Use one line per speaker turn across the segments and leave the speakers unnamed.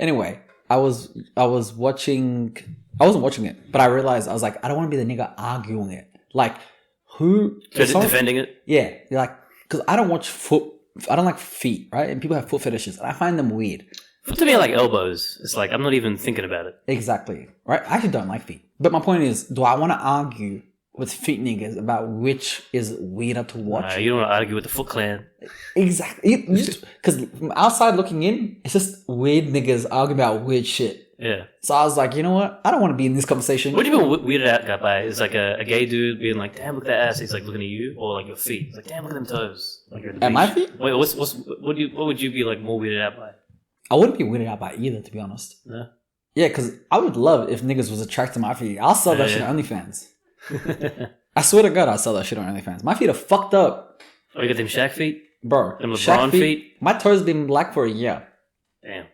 Anyway, I wasn't watching it, but I realized I was like, I don't want to be the nigga arguing it. Like, who?
Defending it?
Yeah, you're like, because I don't like feet, right? And people have foot fetishes, and I find them weird.
Foot to me are like elbows. It's like, I'm not even thinking about it.
Exactly, right? I actually don't like feet. But my point is, do I want to argue with feet niggas about which is weirder to watch?
You don't want to argue with the Foot Clan.
Exactly. Because from outside looking in, it's just weird niggas arguing about weird shit.
Yeah.
So I was like, you know what? I don't want to be in this conversation.
What do you mean weirded out by? It's like a gay dude being like, damn, look at that ass. He's like looking at you, or like your feet. He's like, damn, look at them toes. Like you're at the beach.
My feet?
Wait, what would you be like more weirded out by?
I wouldn't be weirded out by either, to be honest.
Yeah.
Yeah, because I would love if niggas was attracted to my feet. I'll sell that shit on OnlyFans. I swear to God, I'll sell that shit on OnlyFans. My feet are fucked up.
Oh, you got them Shaq feet?
Bro.
Them LeBron feet?
My toes been black for a year.
Damn.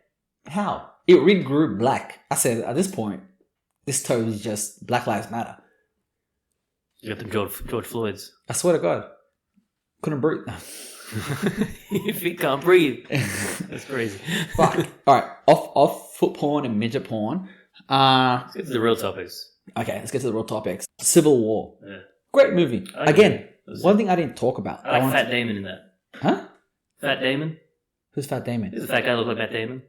How? It regrew black. I said, at this point, this toe is just Black Lives Matter.
You got them George Floyd's.
I swear to God. Couldn't breathe.
Your feet can't breathe. That's crazy.
Fuck. Alright, off foot porn and midget porn.
Let's get to the real topics.
Okay, let's get to the real topics. Civil War.
Yeah.
Great movie. Again, one thing I didn't talk about.
I like Fat Damon in that.
Huh?
Fat Damon?
Who's Fat Damon?
Does the fat guy look like Fat Damon?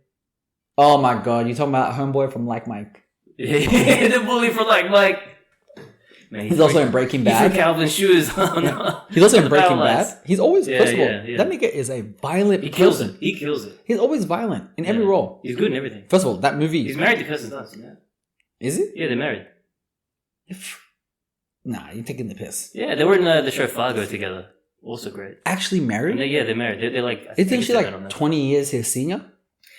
Oh my God, you talking about Homeboy from Like Mike?
Yeah, the bully from Like Mike. Man,
he's also in Breaking Bad.
He's in Calvin shoes. Oh, no.
He's also in Breaking Bad. He's always, first of all,
yeah.
that nigga is a violent
person. He kills it.
He's always violent in every role.
He's good in everything.
First of all, that movie.
He's married to Kirsten Dunst, yeah.
Is he?
Yeah, they're married.
Nah, you're taking the piss.
Yeah, they were in the show Fargo together. Also great.
Actually married?
Yeah, they're married. They're like...
You think she's like 20 years his senior?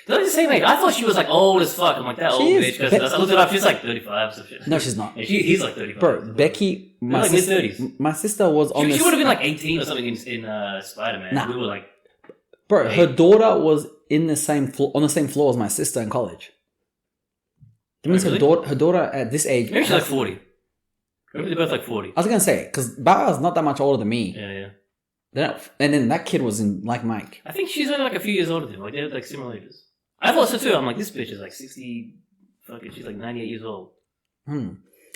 They're like the same age. I thought she was like old as fuck. I'm like, that old bitch. Because I looked it up. She's like 35 or some shit.
No, she's not.
Yeah, he's like 35.
Bro, Becky...
My like mid-30s.
My sister was on
She would have been like 18 or something in Spider-Man.
Nah.
We were like...
Bro, her daughter was in the same on the same floor as my sister in college. That means her daughter at this age...
Maybe she's like 40. Maybe they're both like 40.
I was going to say, because Bauer's not that much older than me.
Yeah.
And then that kid was in Like Mike.
I think she's only like a few years older than him. Like, they're like similar ages. I thought so too. I'm like, this bitch is like 60... Fucking, she's like 98 years old.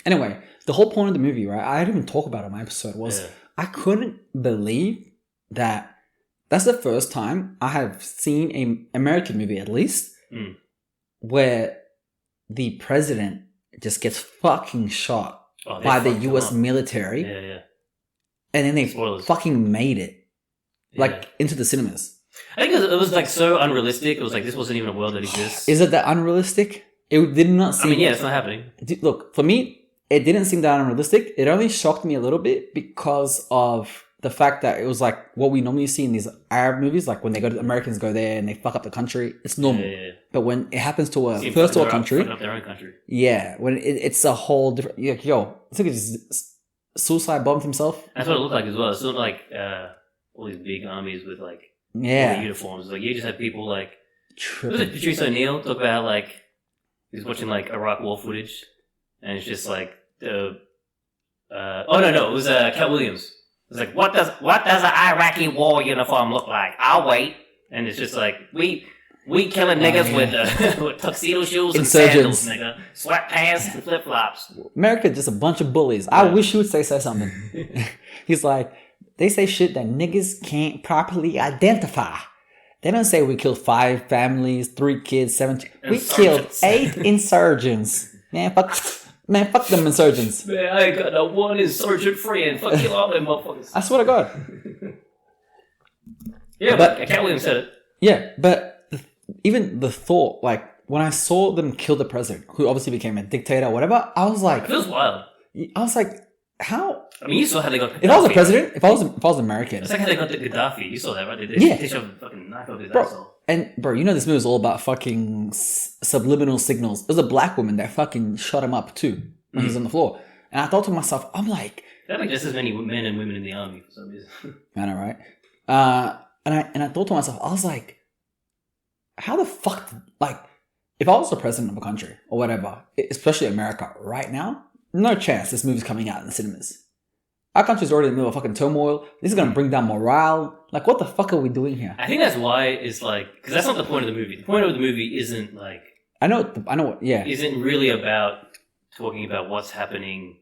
Anyway, the whole point of the movie, right? I didn't even talk about it in my episode, was I couldn't believe that that's the first time I have seen an American movie, at least, where the president just gets fucking shot by the US military.
Yeah.
And then they fucking made it. Like, into the cinemas.
I think it was like so unrealistic. It was like, this wasn't even a world that exists.
Is it that unrealistic? It did not seem...
I mean, yeah, it's not happening.
Look, for me, it didn't seem that unrealistic. It only shocked me a little bit because of the fact that it was like what we normally see in these Arab movies, like when Americans go there and they fuck up the country, it's normal. Yeah. But when it happens to a first world country...
Fucking up their own country.
Yeah, when it's a whole different... Yo, I think it just suicide bombed himself.
That's what it looked like as well. It's not like all these big armies with like all the uniforms. Like you just have people like... Was it Patrice O'Neill talk about like... He's watching like Iraq war footage, and it's just like the. It was Cat Williams. It's like what does an Iraqi war uniform look like? I'll wait, and it's just like we killing niggas with tuxedo shoes and sandals, nigga, sweatpants and flip flops.
America just a bunch of bullies. I wish you would say something. He's like, they say shit that niggas can't properly identify. They don't say we killed 5 families, 3 kids, 7... We killed 8 insurgents. Man, fuck them insurgents.
Man, I ain't got no one insurgent friend. Fuck kill all them motherfuckers.
I swear to God.
Yeah, but Cat Williams said it.
Yeah, but even the thought, like, when I saw them kill the president, who obviously became a dictator or whatever, I was like...
It feels wild.
I was like, how...
I mean, you saw how they got Gaddafi.
If I was a president, if I was American...
It's like how they got the Gaddafi. You saw that, right? They shoved a fucking knife up his asshole.
And, bro, you know this movie is all about fucking subliminal signals. There's a black woman that fucking shot him up, too, when he was on the floor. And I thought to myself, I'm like...
There are like just as many men and women in the army, for some reason.
I know, right? And I thought to myself, I was like, how the fuck... Like, if I was the president of a country, or whatever, especially America, right now, no chance this movie's coming out in the cinemas. Our country's already in the middle of fucking turmoil. This is going to bring down morale. Like, what the fuck are we doing here?
I think that's why it's like... Because that's not the point of the movie. The point of the movie isn't, like,
I know. Yeah.
Isn't really about talking about what's happening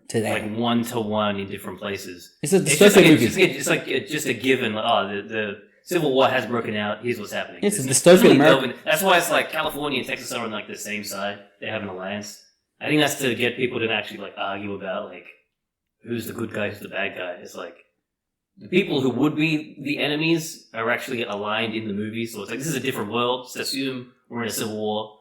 Today,
like 1-to-1 in different places.
It's a dystopian movie.
It's just a given. The Civil War has broken out. Here's what's happening.
It's a dystopian America.
That's why it's like California and Texas are on like the same side. They have an alliance. I think that's to get people to actually like argue about like who's the good guy, who's the bad guy. It's like the people who would be the enemies are actually aligned in the movie. So it's like this is a different world. Just assume we're in a civil war.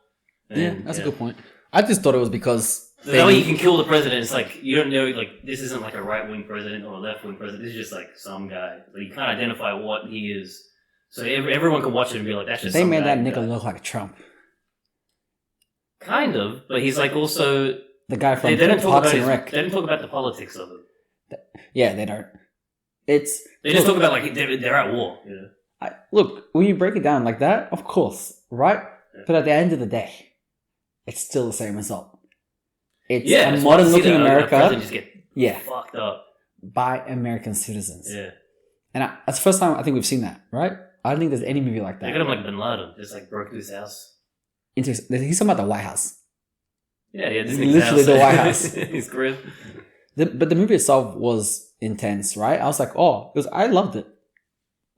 And, that's a good point. I just thought it was because
that way you can kill the president. It's like you don't know. Like this isn't like a right-wing president or a left-wing president. This is just like some guy. Like, you can't identify what he is. So everyone can watch it and be like, "That's just."
They
some
made
guy
that nigga look like Trump.
Kind of, but he's like also
the guy from
they don't talk
Parks
about
and Rec.
They don't talk about the politics of it.
Yeah, they don't.
They just talk about like they're at war. You know?
Look, when you break it down like that, of course, right? Yeah. But at the end of the day, it's still the same result. It's a modern-looking America.
Just get fucked up
by American citizens.
Yeah,
and that's the first time I think we've seen that, right? I don't think there's any movie like that.
They got him like Bin Laden, just like broke through his house.
He's talking about the White House.
Yeah, this is
literally the White House.
His crib.
But the movie itself was intense, right? I was like, I loved it.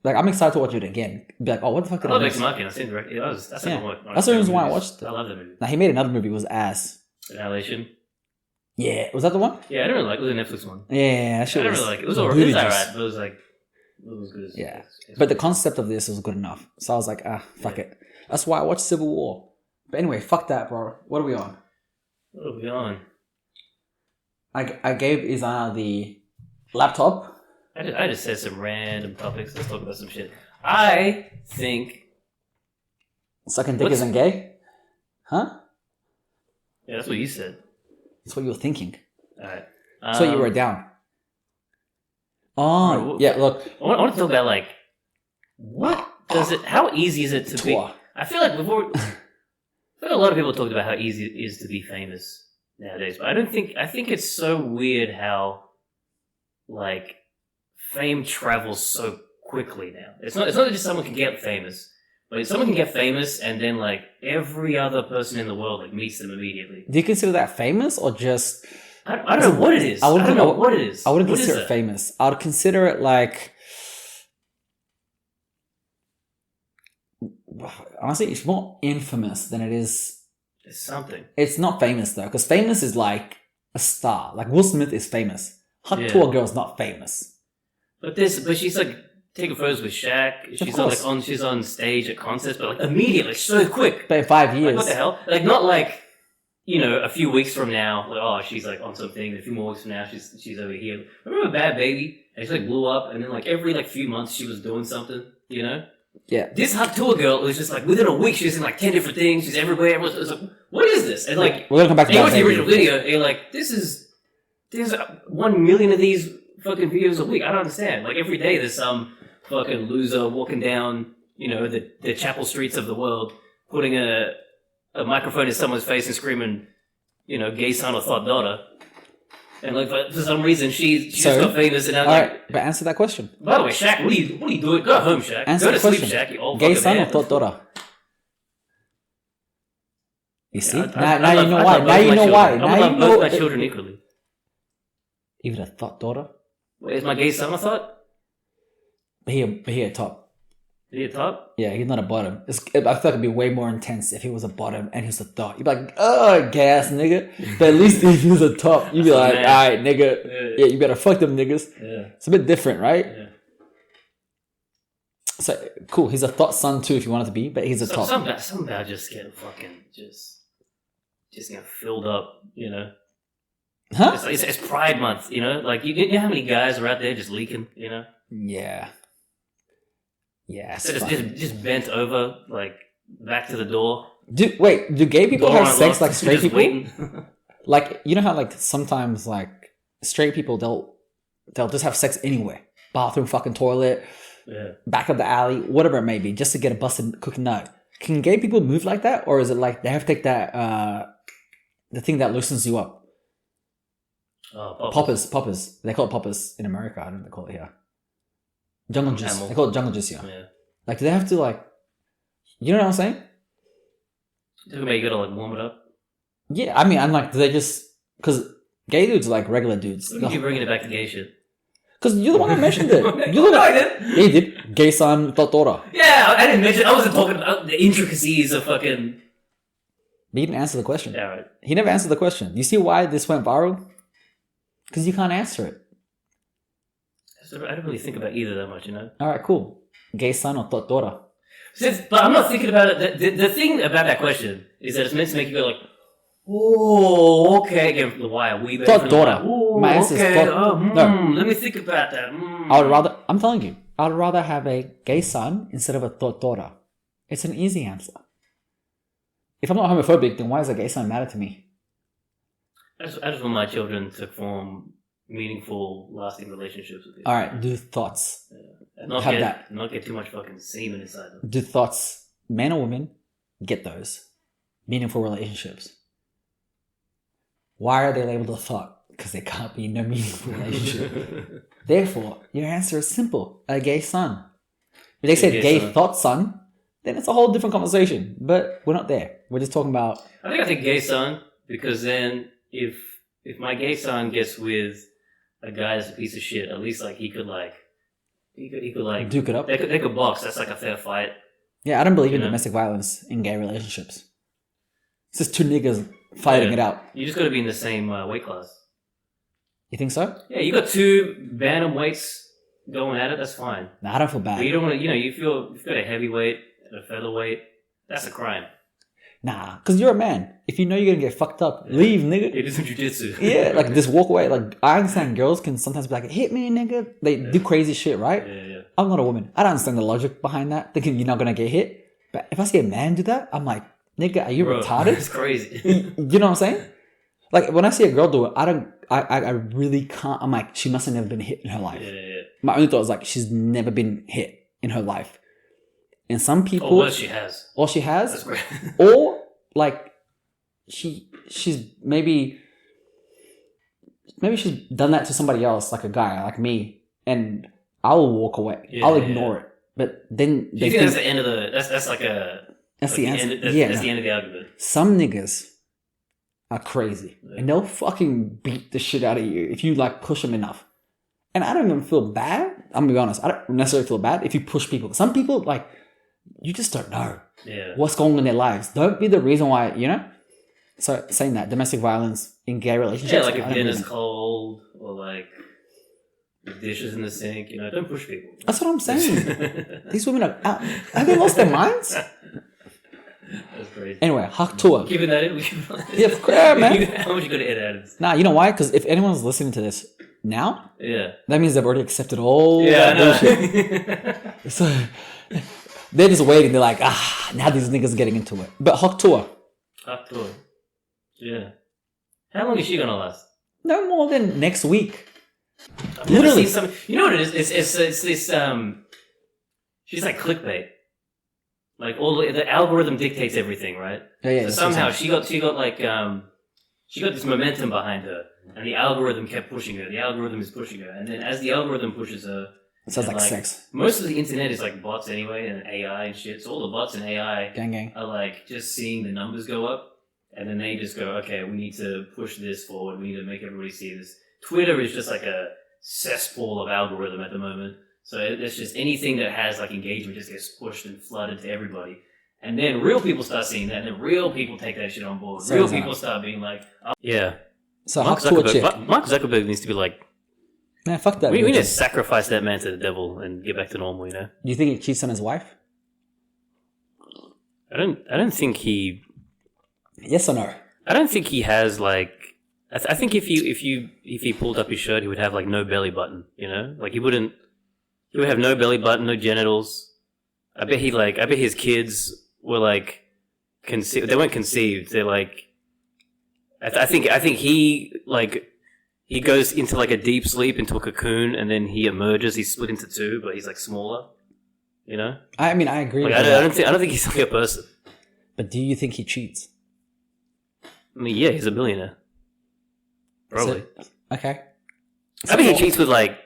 Like, I'm excited to watch it again. Be like, what the fuck did I miss?
I've seen the
that's the reason why I watched it.
I love that movie.
Now, he made another movie, it was ass.
Annihilation.
Yeah, was that the one?
Yeah, I didn't really like it. It was a Netflix one.
Yeah,
I didn't really like it. It was alright, but it was like, it was good.
Yeah. But the concept of this was good enough. So I was like, fuck it. That's why I watched Civil War. But anyway, fuck that, bro. What are we on? I gave Ezana the laptop.
I just said some random topics. Let's talk about some shit. I think
sucking dick isn't gay? Huh?
Yeah, that's what you said.
That's what you were thinking.
Alright.
That's what you were down. Oh, yeah, look.
I want to talk about, like, how easy is it to be... I feel like a lot of people talked about how easy it is to be famous nowadays, but I think it's so weird how, like, fame travels so quickly now. It's not that just someone can get famous, but someone can get famous and then, like, every other person in the world, like, meets them immediately.
Do you consider that famous or just...
I don't know what it is. I don't know what it is.
I wouldn't consider it famous. I would consider it like... Honestly, it's more infamous than it is...
It's something.
It's not famous, though, because famous is like a star. Like, Will Smith is famous. Hot Tour Girl's not famous.
But she's, like, taking photos with Shaq. She's on stage at concerts, but, like, immediately, so quick.
But in 5 years.
Like, what the hell? Like, not like... You know, a few weeks from now, like, she's like on something. A few more weeks from now, she's over here. Remember Bad Baby? And she like blew up, and then like every like few months, she was doing something. You know?
Yeah.
This Hot Tour Girl was just like within a week, she's in like 10 different things. She's everywhere. Everyone was like, "What is this?" And like,
we're gonna come back to that.
The original video, and you're like, there's 1 million of these fucking videos a week. I don't understand. Like every day, there's some fucking loser walking down, you know, the chapel streets of the world, putting a microphone in someone's face and screaming, you know, gay son or thought daughter. And like for some reason she just got famous and now
but answer that question.
By the way, Shaq, what are you doing? Go home, Shaq.
Answer
Go to
the question.
Sleep, Shaq, you old
gay son
man.
or thought daughter? You see? Now you know why. Now you know why.
I love both my children equally.
Even a thought daughter?
Wait, is my gay son a thought?
But he a top.
Is he a top?
Yeah, he's not a bottom. I feel like it'd be way more intense if he was a bottom and he was a thought. You'd be like, gay ass nigga. But at least if he was a top, you'd be like, alright, nigga. Yeah, you better fuck them niggas.
Yeah.
It's a bit different, right?
Yeah.
So, cool. He's a thought son too if you want it to be, but he's a top.
Some guy just getting fucking just getting filled up, you know?
Huh?
It's Pride Month, you know? Like, you know how many guys are out there just leaking, you know?
Yeah. Yeah,
so just bent over, like, back to the door.
Do gay people have sex like straight people? Like, you know how, like, sometimes, like, straight people, they'll just have sex anywhere. Bathroom, fucking toilet, back of the alley, whatever it may be, just to get a busted cooking nut. Can gay people move like that? Or is it like they have to take that, the thing that loosens you up? Poppers. They call it poppers in America. I don't know what they call it here. Jungle juice. They call it jungle juice here. Yeah. Like, do they have to, like... You know what I'm saying?
Talking about you gotta like warm it up.
Yeah, I mean, I'm like, do they just because gay dudes are like regular dudes.
Look at you bringing it back to gay shit.
Because you're the one that mentioned it. You're the one.
No, I didn't.
Yeah, you did. Gay son, daughter.
Yeah, I didn't mention. I wasn't talking about the intricacies of fucking.
But he didn't answer the question.
Yeah, right.
He never answered the question. You see why this went viral? Because you can't answer it.
So I don't really think about either that much, you know.
All right, cool. Gay son or daughter?
But I'm not thinking about it. The thing about that question is that it's meant to make you go like, oh, okay. Again, the why are we better?
Daughter. My answer
okay.
is no.
Let me think about that.
I'm telling you, I would rather have a gay son instead of a daughter. It's an easy answer. If I'm not homophobic, then why does a gay son matter to me?
I just want my children to form meaningful, lasting relationships with you.
All right, do thoughts.
And not get too much fucking semen inside them.
Do thoughts, men or women, get those meaningful relationships? Why are they labeled a thought? Because there can't be no meaningful relationship. Therefore, your answer is simple: a gay son. If they said gay thought son, then it's a whole different conversation. But we're not there. We're just talking about.
I think gay son because then if my gay son gets with a guy that's a piece of shit, at least like he could
duke it up.
They could box. That's like a fair fight.
Yeah, I don't believe in domestic violence in gay relationships. It's just two niggas fighting it out.
You just got to be in the same weight class.
You think so?
Yeah, you got two bantam weights going at it. That's fine.
Nah, I don't feel bad.
But you don't want to. You feel you've got a heavyweight and a featherweight. That's a crime.
Nah, because you're a man. If you know you're gonna get fucked up, leave, nigga.
It is jujitsu.
Yeah, like just walk away. Like I understand girls can sometimes be like, "Hit me, nigga." They do crazy shit, right?
Yeah.
I'm not a woman. I don't understand the logic behind that. Thinking you're not gonna get hit. But if I see a man do that, I'm like, "Nigga, are you retarded?"
It's crazy.
You know what I'm saying? Like when I see a girl do it, I really can't. I'm like, she must have never been hit in her life.
Yeah.
My only thought was like, she's never been hit in her life. And some people,
or what she has.
That's
great.
Or like she's maybe she's done that to somebody else, like a guy, like me, and I'll walk away.
Yeah,
I'll ignore it. But then
they think that's the end of the. That's like a.
That's the answer.
That's the end of the argument.
Some niggas are crazy, and they'll fucking beat the shit out of you if you like push them enough. And I don't even feel bad. I'm gonna be honest. I don't necessarily feel bad if you push people. Some people like you just don't know what's going on in their lives. Don't be the reason why, you know. So saying that domestic violence in gay relationships,
yeah, like if dinner's cold or like the dishes in the sink, you know, don't push people.
That's what I'm saying. These women are out. Have they lost their minds?
That's crazy.
Anyway, hak tour.
Keeping that in.
Yeah, man.
How much you gotta edit out of this?
Nah, you know why? Because if anyone's listening to this now,
that
means they've already accepted all that bullshit. So they're just waiting. They're like, now these niggas are getting into it. But hak tour.
Yeah. How long is she gonna last?
No more than next week.
Literally. You know what it is? It's this. She's like clickbait. Like the algorithm dictates everything, right?
Yeah.
So somehow she got like she got this momentum behind her, and the algorithm kept pushing her. The algorithm is pushing her, and then as the algorithm pushes her,
it sounds like sex.
Most of the internet is like bots anyway, and AI and shit. So all the bots and AI
gang
are like just seeing the numbers go up, and then they just go, okay, we need to push this forward. We need to make everybody see this. Twitter is just like a cesspool of algorithm at the moment. So it's just anything that has like engagement just gets pushed and flooded to everybody. And then real people start seeing that, and then real people take that shit on board. Real people start being like, oh, yeah.
So
Mark Zuckerberg needs to be like,
man, fuck that.
We need to sacrifice that man to the devil and get back to normal, you know?
Do you think he cheats on his wife?
I don't think he...
Yes or no?
I don't think he has like... I think if he pulled up his shirt, he would have like no belly button, you know? Like he would have no belly button, no genitals. I bet his kids were like they weren't conceived. They're like I think he like he goes into like a deep sleep into a cocoon and then he emerges. He's split into two, but he's like smaller. You know?
I mean, I agree.
Like, I don't think he's like a person.
But do you think he cheats?
I mean, yeah, he's a billionaire. Probably.
Okay.
I think he cheats with like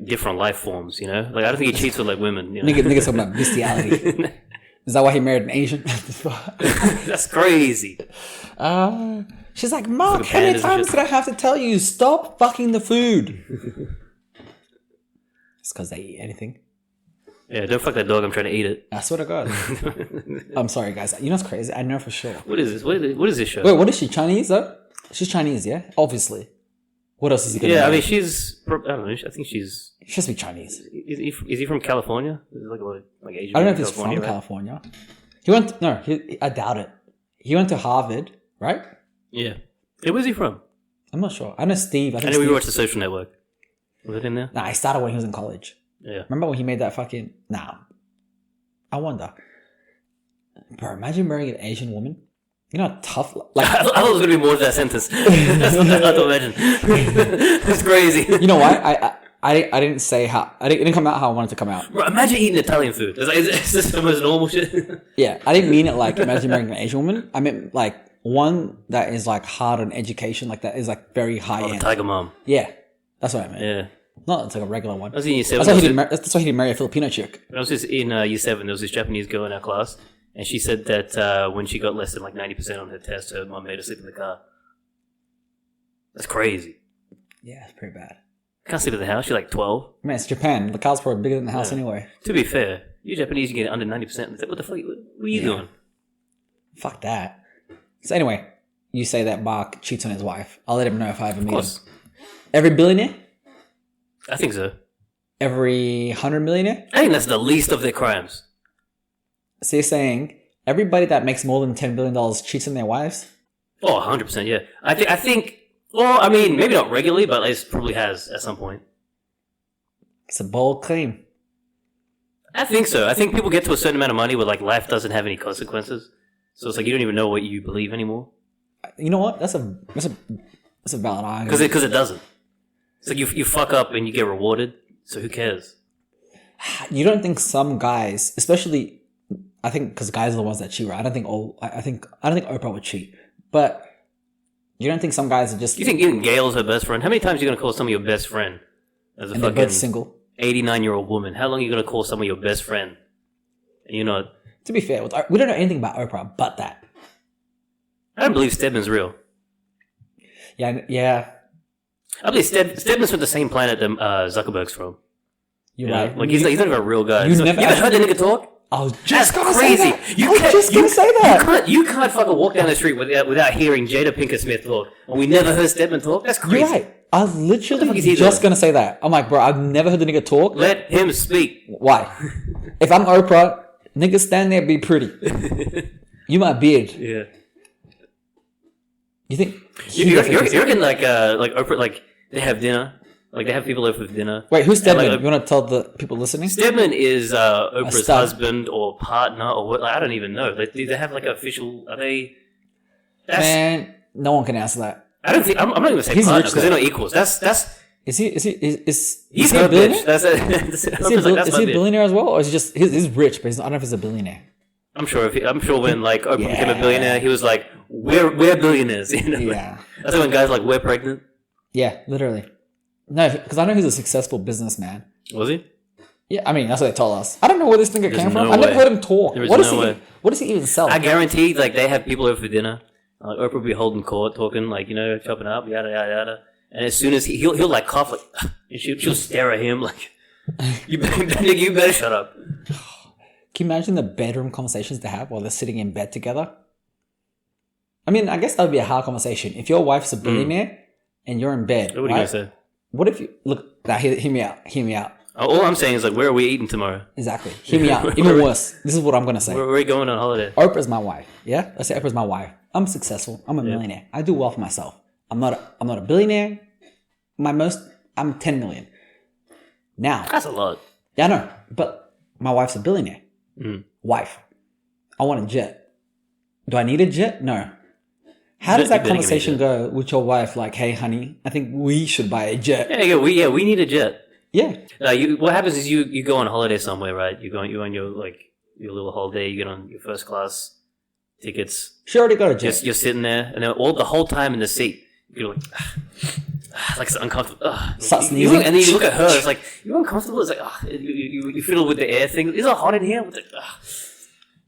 different life forms, you know? Like I don't think he cheats with like women, you know?
Niggas talking about bestiality. Is that why he married an Asian?
That's crazy.
She's like, Mark, how many times did I have to tell you, stop fucking the food? It's because they eat anything.
Yeah, don't fuck that dog. I'm trying to eat it.
I swear to God. I'm sorry, guys. You know what's crazy? I know for sure.
What is this? What is this show?
Wait, what is she? Chinese, though? She's Chinese, yeah? Obviously. What else is he going to
Yeah, I mean, she's... I don't know. I think she's...
She has to be Chinese.
Is he from California? Is it like Asian?
I don't know if he's from California. He went... No, I doubt it. He went to Harvard, right?
Yeah. Hey, where's he from?
I'm not sure. I know Steve.
I know we watched The Social Network. Was it in there?
Nah, he started when he was in college.
Yeah.
Remember when he made that fucking... Nah. I wonder. Bro, imagine marrying an Asian woman. You know how tough... Like,
I thought it was going to be more to that sentence. That's what I had to imagine. That's crazy.
You know why? I didn't say how... It didn't come out how I wanted to come out.
Bro, imagine eating Italian food. Is this the most normal shit?
Yeah, I didn't mean it like imagine marrying an Asian woman. I meant like one that is like hard on education, like that is like very high end.
Tiger mom.
Yeah, that's what I meant.
Yeah.
Not it's like a regular one.
I was in year 7.
That's why he didn't marry a Filipino chick.
When I was in year 7, there was this Japanese girl in our class, and she said that when she got less than like 90% on her test, her mom made her sleep in the car. That's crazy.
Yeah, it's pretty bad.
Can't sleep in the house. You're like 12.
Man, it's Japan. The car's probably bigger than the house anyway.
To be fair, you Japanese, you get under 90%. It's like, what the fuck? What are you doing?
Fuck that. So anyway, you say that Mark cheats on his wife. I'll let him know if I ever meet him. Every billionaire?
I think so.
Every 100 millionaire?
I think that's the least of their crimes.
So you're saying everybody that makes more than $10 billion cheats on their wives?
Oh, 100%, yeah. I think, well, I mean, maybe not regularly, but it probably has at some point.
It's a bold claim.
I think so. I think people get to a certain amount of money where like life doesn't have any consequences. So it's like you don't even know what you believe anymore.
You know what? That's a valid argument.
Because it doesn't. It's like you fuck up and you get rewarded, so who cares?
You don't think some guys, especially, I think because guys are the ones that cheat, right? I don't think Oprah would cheat, but you don't think some guys are just...
You think even Gail's her best friend? How many times are you going to call someone your best friend? As a
and
fucking
they're both single.
89-year-old woman. How long are you going to call someone your best friend? And you're not...
To be fair, we don't know anything about Oprah but that.
I don't believe Stedman's real.
Yeah.
I believe Stedman's from the same planet that Zuckerberg's from.
You're right.
Like he's not even a real guy.
You
ever heard the nigga talk?
I was just
That's crazy.
I was just gonna say that.
You can't fucking walk down the street without hearing Jada Pinkett Smith talk. And we never heard Stedman talk. That's crazy.
You're right. I was literally just gonna say that. I'm like, bro, I've never heard the nigga talk.
Let him speak.
Why? If I'm Oprah, nigga stand there, be pretty. You my beard.
Yeah.
You think?
You reckon like Oprah, like they have dinner, like they have people over for dinner.
Wait, who's Stedman? You want to tell the people listening?
Stedman is Oprah's husband or partner or what? Like, I don't even know. Do they have like official? Are they?
Man, no one can answer that.
I don't think. I'm not even gonna say partner because they're not equals. That's.
Is he
He's
a billionaire?
Is
he a billionaire as well, or is he just he's rich, but I don't know if he's a billionaire.
I'm sure when like Oprah became a billionaire, he was like, "We're billionaires." You know?
Yeah.
That's like when guys like, "We're pregnant."
Yeah, literally. No, because I know he's a successful businessman.
Was he?
Yeah, I mean that's what they told us. I don't know where this nigga came from.
No
I never heard him talk. What does he even sell?
I guarantee, like they have people over for dinner. Like Oprah will be holding court, talking like chopping up, yada yada yada. And as soon as he'll like cough, like, and she'll stare at him like, "You better shut up."
Can you imagine the bedroom conversations they have while they're sitting in bed together? I mean, I guess that would be a hard conversation. If your wife's a billionaire and you're in bed,
what are you gonna say?
What if you look? Now, hear me out.
All I'm saying is like, where are we eating tomorrow?
Exactly. Hear me out. Even worse. This is what I'm gonna say.
Where are we going on holiday?
Oprah's my wife. Yeah, let's say Oprah's my wife. I'm successful. I'm a millionaire. I do well for myself. I'm not a billionaire. I'm 10 million. Now
that's a lot.
Yeah, I know, but my wife's a billionaire. Wife. I want a jet. Do I need a jet? No. How does that conversation go with your wife? Like, hey, honey, I think we should buy a jet.
We need a jet.
Yeah.
What happens is you go on holiday somewhere, right? You on your little holiday. You get on your first class tickets.
She already got a jet.
You're sitting there, and then the whole time in the seat, you're like. Like it's uncomfortable.
Start sneezing.
And then you look at her. It's like you're uncomfortable. It's like you fiddle with the air thing. Is it hot in here?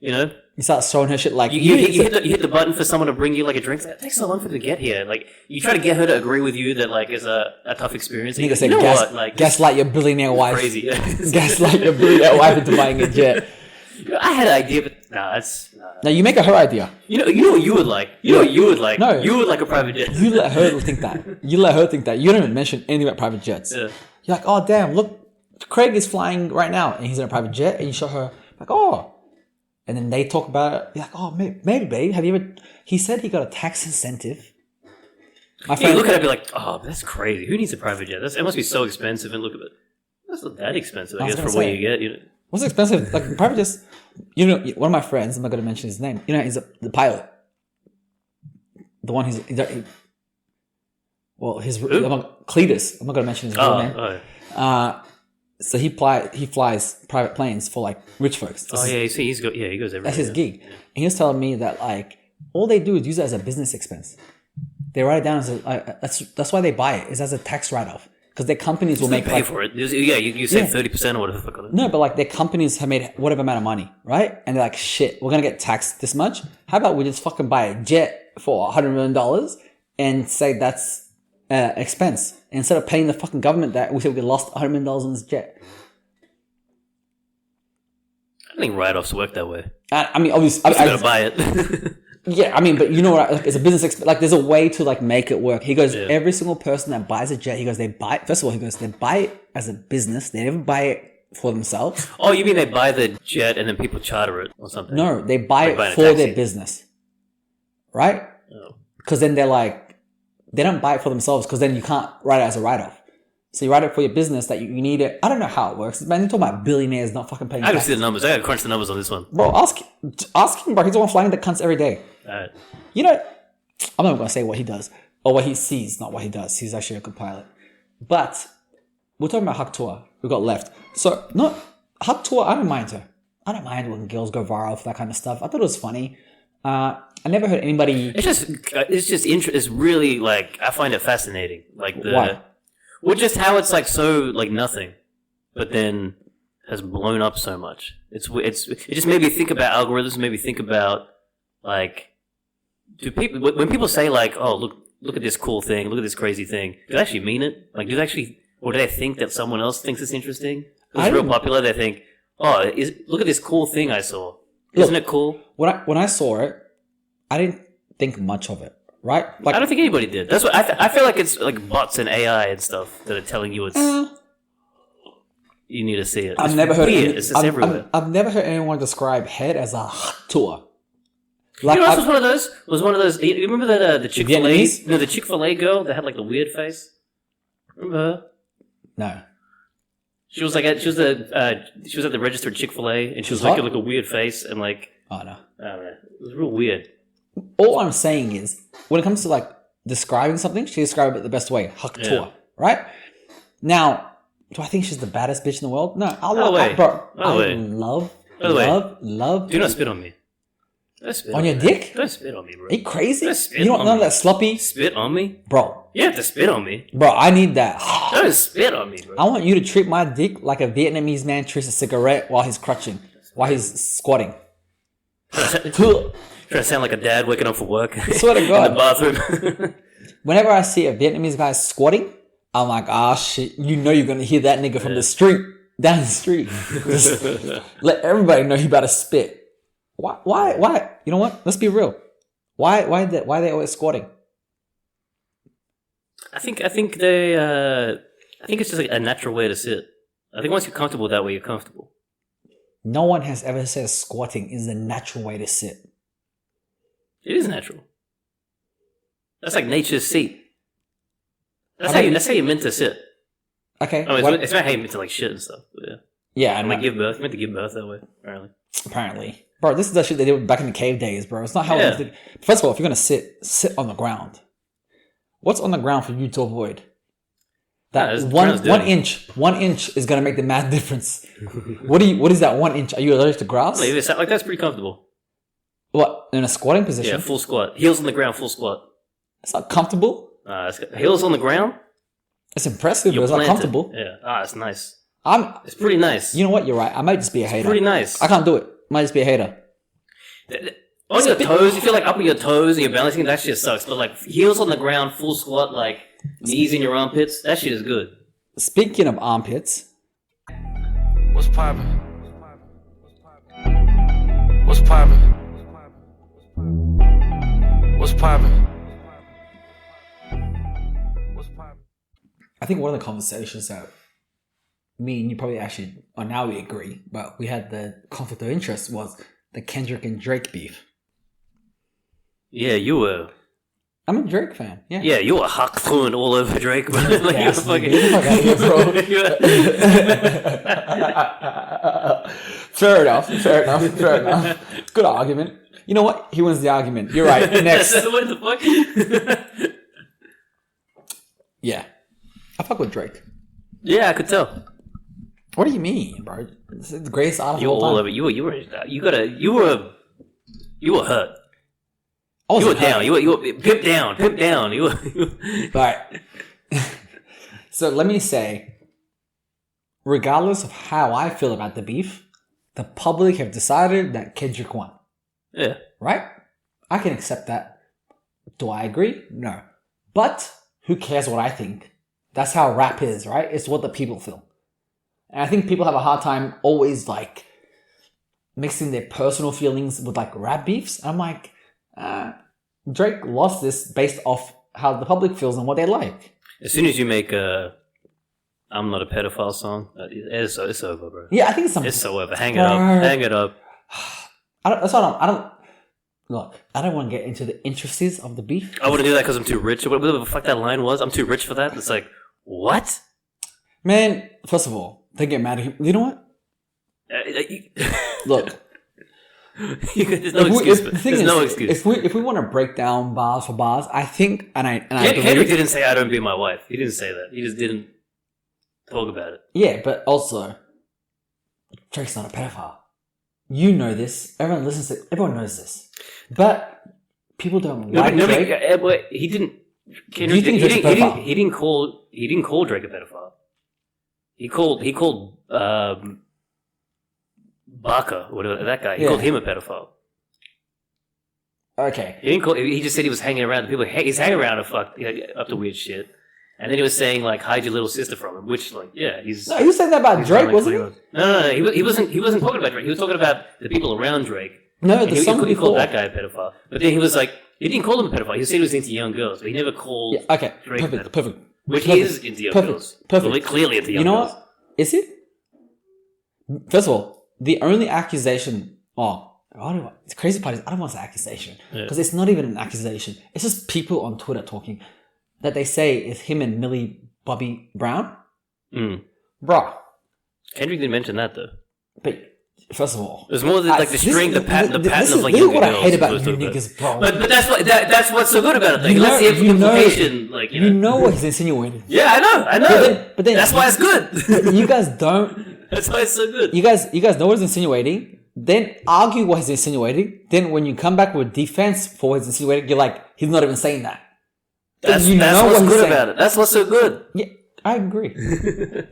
You know,
You start showing her shit like
you hit the button for someone to bring you like a drink. It takes so long for them to get here. Like you try to get her to agree with you that like it's a tough experience.
Nigga say,
you know what? Like
gaslight your billionaire wife.
Crazy.
Gaslight your billionaire wife into buying a jet.
I had an idea, but that's.
Now you make it her idea.
You know what you would like. You know what you would like.
No,
you would like a private jet.
You let her think that. You let her think that. You don't even mention anything about private jets.
Yeah.
You're like, oh damn, look, Craig is flying right now, and he's in a private jet, and you show her like, oh. And then they talk about it. You're like, oh, maybe, babe. Have you ever... He said he got a tax incentive.
My friend look at it and be like, oh, that's crazy. Who needs a private jet? It must be so expensive. And look at it. That's not that expensive, I guess, for what you get. You know.
What's expensive? Like, private jets... You know, one of my friends, I'm not going to mention his name. You know, he's the pilot. The one who's... Cletus. I'm not going to mention his real name. Oh. So he flies private planes for like rich folks.
He goes everywhere.
That's his gig. And he was telling me that like all they do is use it as a business expense. They write it down as that's why they buy it. Is as a tax write-off because their companies will make
pay for it. You save 30% or whatever the fuck.
No, but like their companies have made whatever amount of money, right? And they're like, shit, we're gonna get taxed this much. How about we just fucking buy a jet for $100 million and say that's expense. Instead of paying the fucking government that, we said we lost $100 million on this jet.
I think write-offs work that way.
I mean, obviously...
You gotta buy it.
Yeah, I mean, but you know what? Like, it's a business... like, there's a way to, like, make it work. He goes, every single person that buys a jet, he goes, they buy... First of all, he goes, they buy it as a business. They never buy it for themselves.
Oh, you mean they buy the jet and then people charter it or something?
No, they buy it for their business. Right? Because then they're like... They don't buy it for themselves because then you can't write it as a write-off. So you write it for your business that you need it. I don't know how it works. Man, you're talking about billionaires not fucking paying
tax. I gotta see the numbers. I gotta crunch the numbers on this one.
Bro, ask him, bro. He's the one flying the cunts every day.
Alright.
You know, I'm not going to say what he does or what he sees, not what he does. He's actually a good pilot. But we're talking about Hak Tua. We got left. So, Hak Tua, I don't mind her. I don't mind when girls go viral for that kind of stuff. I thought it was funny. I never heard anybody...
It's really, like, I find it fascinating. Like,
Why?
Well, just how it's, like, so, like, nothing, but then has blown up so much. It just made me think about algorithms, made me think about, like, when people say, like, oh, look at this cool thing, look at this crazy thing, do they actually mean it? Like, or do they think that someone else thinks it's interesting? If it's real popular, they think, oh, look at this cool thing I saw. Isn't it cool?
When I saw it, I didn't think much of it, right? Like,
I don't think anybody did. That's what I feel like. It's like bots and AI and stuff that are telling you it's. You need to see it. I've never heard. It's everywhere.
I've never heard anyone describe head as a tour.
Like, you know, what was one of those. Was one of those. You remember that the Chick-fil-A? No, the Chick-fil-A girl that had like the weird face. Remember her?
No.
She was like she was at the registered Chick-fil-A and she was like a weird face and like.
Oh no.
I don't know. It was real weird.
All I'm saying is, when it comes to like describing something, she described it the best way. Hak Tua, right? Now, do I think she's the baddest bitch in the world? No, I love.
Do not spit on me. Don't spit
on your dick?
Don't spit on me, bro.
Are you crazy? You don't know that sloppy?
Spit on me?
Bro.
You have to spit on me.
Bro, I need that.
Don't spit on me, bro.
I want you to treat my dick like a Vietnamese man treats a cigarette while he's crutching, while he's squatting.
Trying to sound like a dad waking up for work.
I swear to God.
In the bathroom.
Whenever I see a Vietnamese guy squatting, I'm like, shit, you know you're going to hear that nigga from the street, down the street. Just let everybody know he about to spit. Why? You know what? Let's be real. Why are they always squatting?
I think it's just like a natural way to sit. I think once you're comfortable that way, you're comfortable.
No one has ever said squatting is the natural way to sit.
It is natural. That's like nature's seat. That's how you're meant to sit.
Okay.
Oh, it's not how you're meant to like shit and stuff. But yeah.
Yeah,
and like give birth. You're meant to give birth that way,
apparently. Bro, this is the shit they did back in the cave days, bro. it's not how it is. First of all, if you're gonna sit on the ground. What's on the ground for you to avoid? That one inch is gonna make the mad difference. What is that 1 inch? Are you allergic to grass?
Like that's pretty comfortable.
What, in a squatting position?
Yeah, full squat. Heels on the ground, full squat.
It's not comfortable.
Heels on the ground.
It's impressive, but it's not comfortable.
Yeah, it's nice.
It's
pretty nice.
You know what? You're right. I might just be a hater.
Pretty nice.
I can't do it. Might just be a hater.
On your toes, you feel like up on your toes and you're balancing, that shit sucks. But like heels on the ground, full squat, like knees in your armpits, that shit is good.
Speaking of armpits.
What's poppin'? What's poppin'? What's poppin'? What's poppin'?
I think one of the conversations that me and you probably actually, or now we agree, but we had the conflict of interest was the Kendrick and Drake beef.
Yeah, you were.
I'm a Drake fan. Yeah.
Yeah, you were huck fluent all over Drake, but like
Yeah,
you were fucking.
get the fuck out of here, bro. Fair enough. Good argument. You know what? He wins the argument. You're right. Next.
What the fuck?
Yeah. I fuck with Drake.
Yeah, I could tell.
What do you mean, bro? It's the greatest artist
You
of
were
all
all
time.
over. You were hurt.
I
You were
wasn't hurt.
down. You were pimp down. You were.
Right. So let me say, regardless of how I feel about the beef, the public have decided that Kendrick won.
Yeah.
Right? I can accept that. Do I agree? No. But who cares what I think? That's how rap is, right? It's what the people feel. And I think people have a hard time always like mixing their personal feelings with like rap beefs. I'm like, Drake lost this based off how the public feels and what they like.
As soon as you make a "I'm Not a Pedophile" song, it's over, bro.
Yeah, I think
It's so over. Hang it up.
I don't look. I don't want to get into the intricacies of the beef.
I wouldn't do that because I'm too rich. Whatever the fuck that line was, I'm too rich for that. It's like, what?
Man, first of all, they get mad at him. You know what? Look.
There's no excuse. There's no excuse.
If we want to break down bars for bars, I think, I
Kendrick
believe,
didn't say "I don't beat my wife." He didn't say that. He just didn't talk about it.
yeah, but also, Drake's not a pedophile. You know this. Everyone listens to. Everyone knows this, but people don't like Drake.
He didn't.
Kendrick, he
didn't call Drake a pedophile. He called Baka, whatever that guy. He called him a pedophile.
Okay.
He just said he was hanging around. He's hanging around up to weird shit. And then he was saying like, "Hide your little sister from him," which like, yeah, he's.
No, he was saying that about Drake, wasn't he?
No. He wasn't talking about Drake. He was talking about the people around Drake.
No, the song
he called that guy a pedophile. But then he was like, he didn't call him a pedophile. He said he was into young girls, but he never called.
Yeah, okay,
Drake
perfect.
Which he is into young girls.
Perfect.
Clearly into young girls.
You know what? Is it? First of all, the only accusation. The crazy part is I don't want to say accusation because it's not even an accusation. It's just people on Twitter talking that they say is him and Millie Bobby Brown. Bro.
Kendrick didn't mention that though.
But first of all,
it was more like the string, the pattern of like
this is what I hate about you niggas, bro.
But that's what's so good about it. Like, let's see implication. Like
you know what he's insinuating.
Yeah, I know. But then that's why it's good.
You guys don't.
That's why it's so good.
You guys know what he's insinuating. Then argue what he's insinuating. Then when you come back with defense for what he's insinuating, you're like, he's not even saying that.
That's what's good about it. That's what's so good.
Yeah, I agree.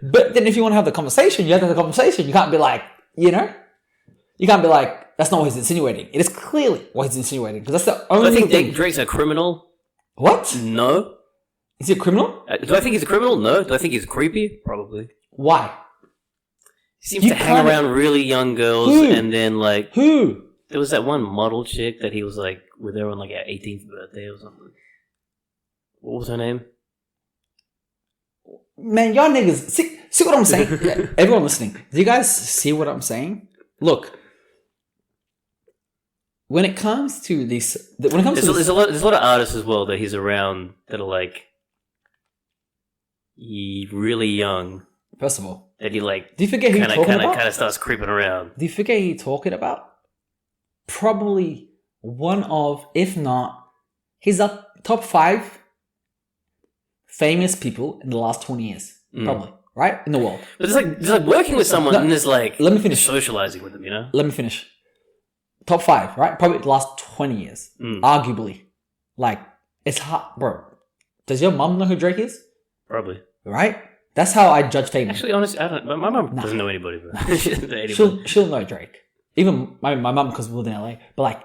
But then if you want to have the conversation, you have to have the conversation. You can't be like, you can't be like, that's not what he's insinuating. It is clearly what he's insinuating. Because that's the only thing.
Do I think Drake's a criminal?
What?
No.
Is he a criminal?
Do I think he's a criminal? No. Do I think he's creepy? Probably.
Why?
He seems to hang around really young girls and then like...
Who?
There was that one model chick that he was like with her on like her 18th birthday or something. What was her name?
Man, y'all niggas, see what I'm saying? Yeah, everyone listening, do you guys see what I'm saying? Look, when it comes to these, there's
a lot of artists as well that he's around that are like really young.
First of all,
that he like.
Do you forget who he's talking about?
Kind of starts creeping around.
Do you forget who he's talking about? Probably one of, if not, he's up top 5 famous people in the last 20 years, probably, right? In the world.
But it's like working with someone and there's like,
let me finish.
Socializing with them, you know?
Let me finish. Top 5, right? Probably the last 20 years, arguably. Like, it's hard, bro. Does your mom know who Drake is?
Probably.
Right? That's how I judge famous.
Actually, honestly, I don't. My mom doesn't know anybody, bro. She doesn't know anybody.
She'll know Drake. even my mum, because we lived in LA, but like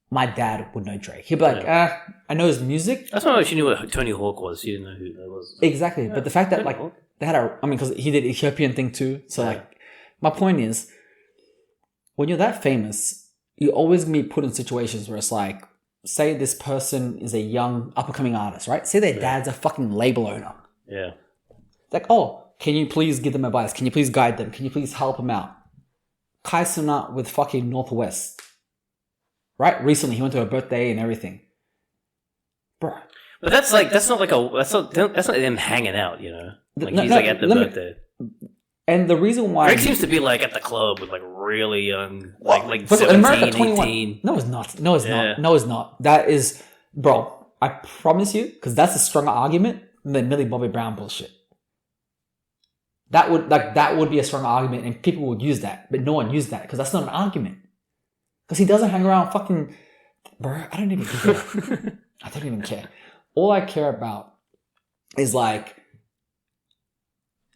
my dad would know Drake. He'd be like, I know his music.
That's why she knew what Tony Hawk was. She didn't know who that was.
Exactly. But the fact that like they had because he did Ethiopian thing too. So like my point is, when you're that famous, you always gonna be put in situations where it's like, say this person is a young up and coming artist, right? Say their dad's a fucking label owner.
Yeah.
Like, oh, can you please give them advice? Can you please guide them? Can you please help them out? Kai Cenat with fucking Northwest. Right? Recently, he went to her birthday and everything. Bro.
But that's not them hanging out, you know? Like, he's like at the birthday.
And the reason why...
Drake seems to be like at the club with like really young, like 17, 18.
No, it's not. No, it's not. No, it's not. That is... Bro, I promise you, because that's a stronger argument than Millie Bobby Brown bullshit. That would be a strong argument and people would use that. But no one used that because that's not an argument. Because he doesn't hang around fucking... Bro, I don't even care. I don't even care. All I care about is like...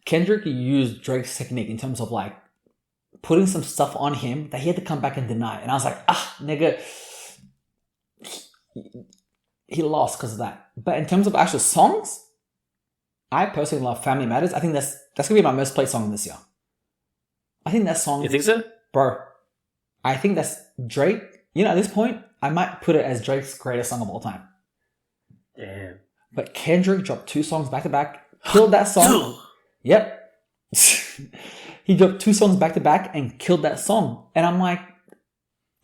Kendrick used Drake's technique in terms of like putting some stuff on him that he had to come back and deny. And I was like, nigga, he lost because of that. But in terms of actual songs, I personally love Family Matters. I think that's gonna be my most played song this year. I think that song...
You think so?
Bro, I think that's Drake. You know, at this point, I might put it as Drake's greatest song of all time.
Damn.
But Kendrick dropped 2 songs back to back, killed that song. Yep. He dropped 2 songs back to back and killed that song. And I'm like,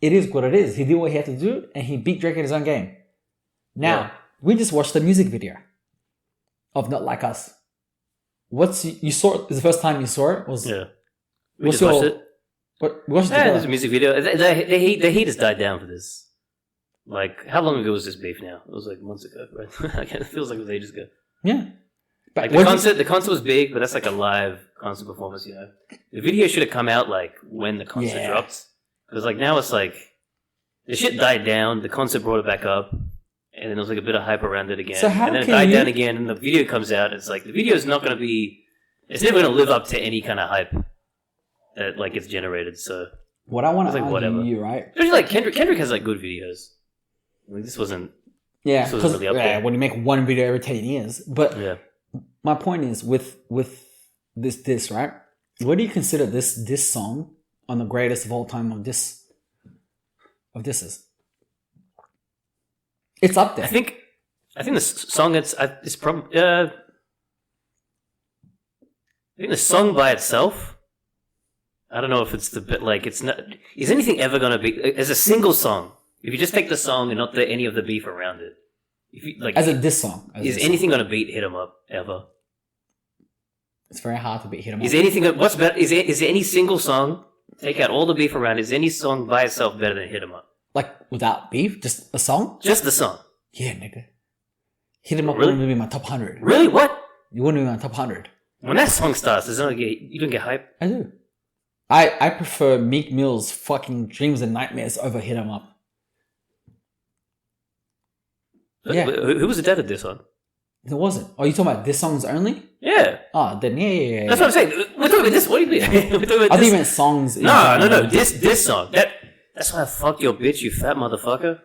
it is what it is. He did what he had to do and he beat Drake at his own game. Now, we just watched the music video of Not Like Us. You saw it? Is the first time you saw it?
We just watched it.
What was
it? There's a music video. The heat has died down for this. Like, how long ago was this beef now? It was like months ago, right? It feels like it was ages ago.
Yeah.
Like the concert was big, but that's like a live concert performance, you know. The video should have come out like when the concert dropped, because like now it's like the shit died down. The concert brought it back up, and then there was like a bit of hype around it again, and then it died down again. And the video comes out. It's like the video is not going to be. It's never going to live up to any kind of hype that like gets generated. So
what I want to argue you, right?
Especially like Kendrick has like good videos. Like this wasn't.
Yeah, because really when you make one video every 10 years, but my point is with this right. What do you consider this song on the greatest of all time of this is? It's up there.
I think the song it's probably I think the song by itself. I don't know if it's the bit like it's not. Is anything ever gonna be as a single song? If you just take the song and not any of the beef around it, if you like
as a diss song,
is anything gonna beat "Hit 'Em Up" ever?
It's very hard to beat "Hit 'Em Up."
Is anything what's better? Is any single song take out all the beef around? Is any song by itself better than "Hit 'Em Up"?
Like without beef, just a song?
Just the song.
Yeah, nigga. "Hit 'Em Up" wouldn't be in my top 100.
Really? What?
You wouldn't be in my top 100.
When that song starts, you don't get hype?
I do. I prefer Meek Mill's fucking "Dreams and Nightmares" over "Hit 'Em Up."
Yeah. Who was the dad of this one?
It wasn't. Oh, you talking about this songs only?
Yeah.
Oh, then yeah.
That's what I'm saying. We're talking about this. What do you mean?
I think you meant songs.
No. This song. That's why I fucked your bitch, you fat motherfucker.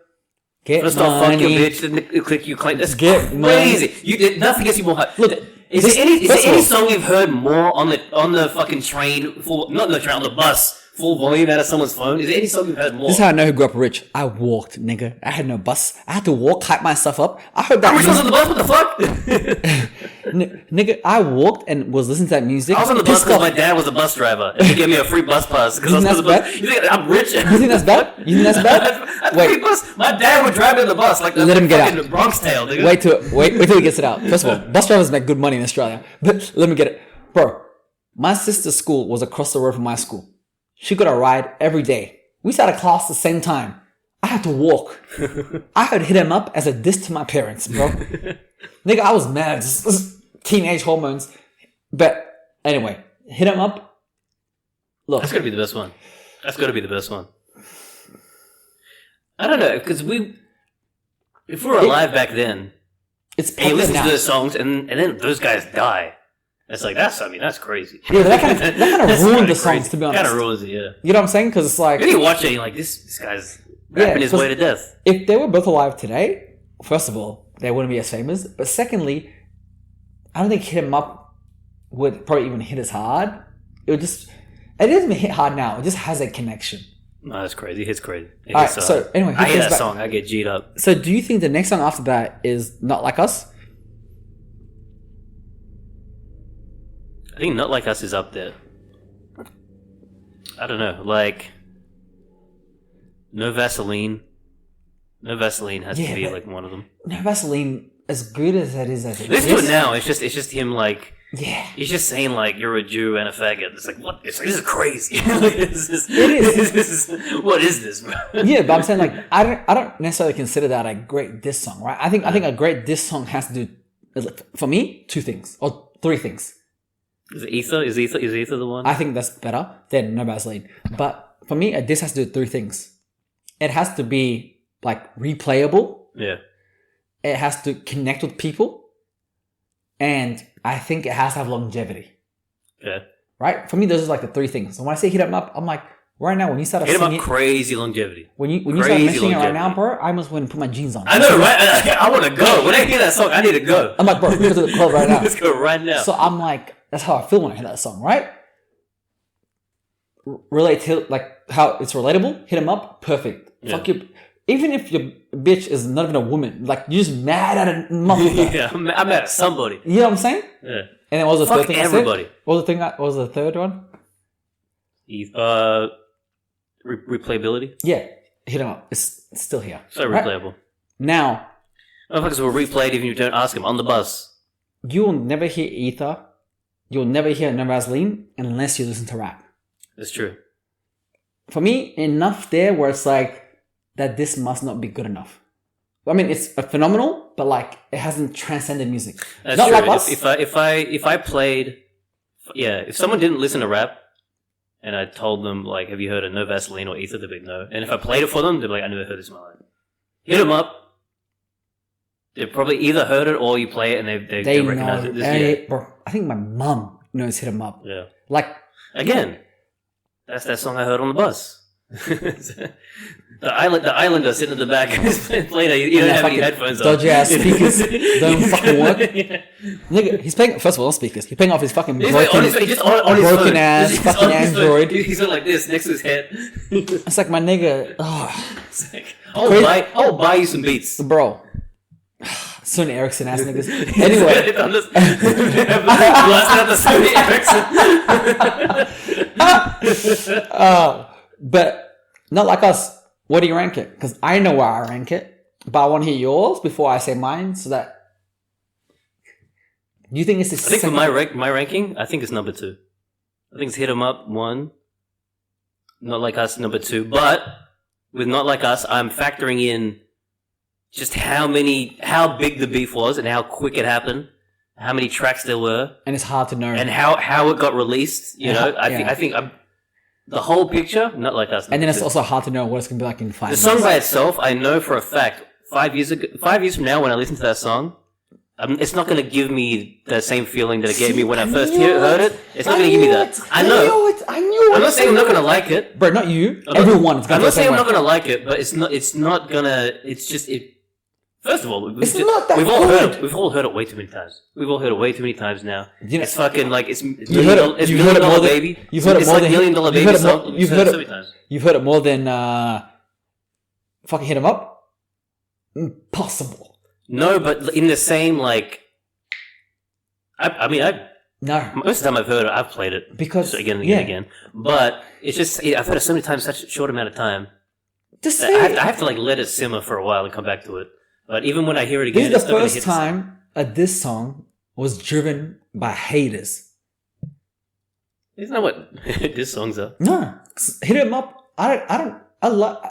First off, fuck your
bitch, then click you claim. That's
crazy.
Money. Nothing gets you more hype. Look, is there any song you've heard more on the fucking train, not the train, on the bus, full volume out of someone's phone? Is there any song you've heard more?
This is how I know who grew up rich. I walked, nigga. I had no bus. I had to walk, hype myself up. I heard that.
I was on the bus. What the fuck?
Nigga, I walked and was listening to that music.
I was on the bus because my dad was a bus driver and he gave me a free bus pass because I was on the bus. You think I'm rich?
You think that's bad? Wait.
My dad would drive me on the bus like the
let him get out.
Bronx Tale. Nigga.
Wait till he gets it out. First of all, bus drivers make good money in Australia. But let me get it. Bro, my sister's school was across the road from my school. She got a ride every day. We sat at class at the same time. I had to walk. I had hit him up as a diss to my parents, bro. Nigga, I was mad. Just teenage hormones. But anyway, hit him up. Look.
That's gotta be the best one. I don't know, because if we were alive back then,
it's
and you listen to those songs, and then those guys die. It's like that's crazy.
Yeah, but that kind of ruined the songs, to be honest.
Kind of ruins it, yeah.
You know what I'm saying? Because it's like,
When you watch it, and you're like, this guy's rapping his way to death.
If they were both alive today, first of all, they wouldn't be as famous. But secondly, I don't think Hit 'Em Up would probably even hit as hard. It doesn't even hit hard now. It just has a connection.
No, that's crazy. It's crazy.
Alright, so anyway,
I hear that song, I get G'd up.
So do you think the next song after that is Not Like Us?
I think Not Like Us is up there. I don't know, like No Vaseline. No Vaseline has to be like one of them.
No Vaseline, as good as that is,
Listen to it now. It's just him like.
Yeah.
He's just saying like you're a Jew and a faggot. It's like what? It's like this is crazy. What is this, bro?
Yeah, but I'm saying like I don't necessarily consider that a great diss song, right? I think a great diss song has to do, for me, 2 things or 3 things.
Is it Ether? Is Ether the one?
I think that's better than No Vaseline. But for me, a diss has to do 3 things. It has to be like replayable.
Yeah.
It has to connect with people, and I think it has to have longevity.
Okay.
Right? For me, those are like the 3 things. And when I say Hit 'Em Up, I'm like, right now, when you start
Hit 'Em
singing...
Up, crazy longevity.
When you start mentioning it right now, bro, I almost went and put my jeans on.
I know, right? I want to go. When I hear that song, I need to go.
I'm like, bro, let's go to the club right now.
Let's go right now.
So I'm like, that's how I feel when I hear that song, right? Relate to like how it's relatable. Hit 'Em Up, perfect. Yeah. Fuck you. Even if your bitch is not even a woman, like you're just mad at a motherfucker.
Yeah, I'm mad at somebody.
You know what I'm saying?
Yeah.
And then what was the third thing
everybody.
I said? What was the third one?
Replayability?
Yeah. Hit 'Em Up. It's still here.
So replayable.
Now.
Motherfuckers will replay it even if you don't ask them on the bus.
You will never hear Ether. You'll never hear No Vaseline unless you listen to rap.
That's true.
For me, enough there where it's like that this must not be good enough. I mean, it's phenomenal, but like it hasn't transcended music.
That's
not
true.
Like us.
If I played, if someone didn't listen to rap, and I told them like, have you heard of No Vaseline or Ether? They'd be like, no. And if I played it for them, they'd be like, I never heard this in my life. Hit 'Em Up. They probably either heard it or you play it and they recognize it.
Bro, I think my mum knows Hit 'Em Up.
Yeah.
Like
again, that's that song I heard on the bus. The Islander sitting in the back playing. You don't have any headphones on.
Dodgy ass speakers don't fucking work. Yeah. Nigga, he's paying. First of all, not speakers. He's paying off his fucking broken ass fucking Android.
He's got like this next to his head.
It's like my nigga.
It's like, I'll buy you some beats,
bro. Sony Ericsson ass niggas. Anyway,
blasting out the Sony Ericsson.
But Not Like Us. What do you rank it? Because I know where I rank it, but I want to hear yours before I say mine. So that do you think it's the
I think for my ranking, I think it's number 2. I think it's Hit 'Em Up 1, Not Like Us number 2. But with Not Like Us, I'm factoring in just how big the beef was and how quick it happened, how many tracks there were,
and it's hard to know,
and how it got released. You know, I think the whole picture, Not Like Us.
And then it's also hard to know what it's gonna be like in 5 years.
The song by itself, I know for a fact, 5 years from now, when I listen to that song, it's not going to give me the same feeling that it gave me when I first heard it. It's not going to give me that. I know.
I knew it.
I'm not saying I'm not going to like it.
Bro, not you. Everyone.
I'm not saying I'm not going to like it, but it's not going to... It's just... First of all, we've all heard it way too many times. We've all heard it way too many times now. You know, it's fucking like it's
You've heard it more than
Baby. You've heard it more than $1 Million Baby song. You've heard it so many times.
You've heard it more than fucking Hit 'Em Up. Impossible.
No, but in the same like. I mean,
no.
Most of the time I've heard it, I've played it
because
again and again. But it's just I've heard it so many times, such a short amount of time.
Just
I have to like let it simmer for a while and come back to it. But even when I hear it again,
this is the first time this song was driven by haters.
Isn't that what this songs are?
No, Hit 'Em Up. I don't love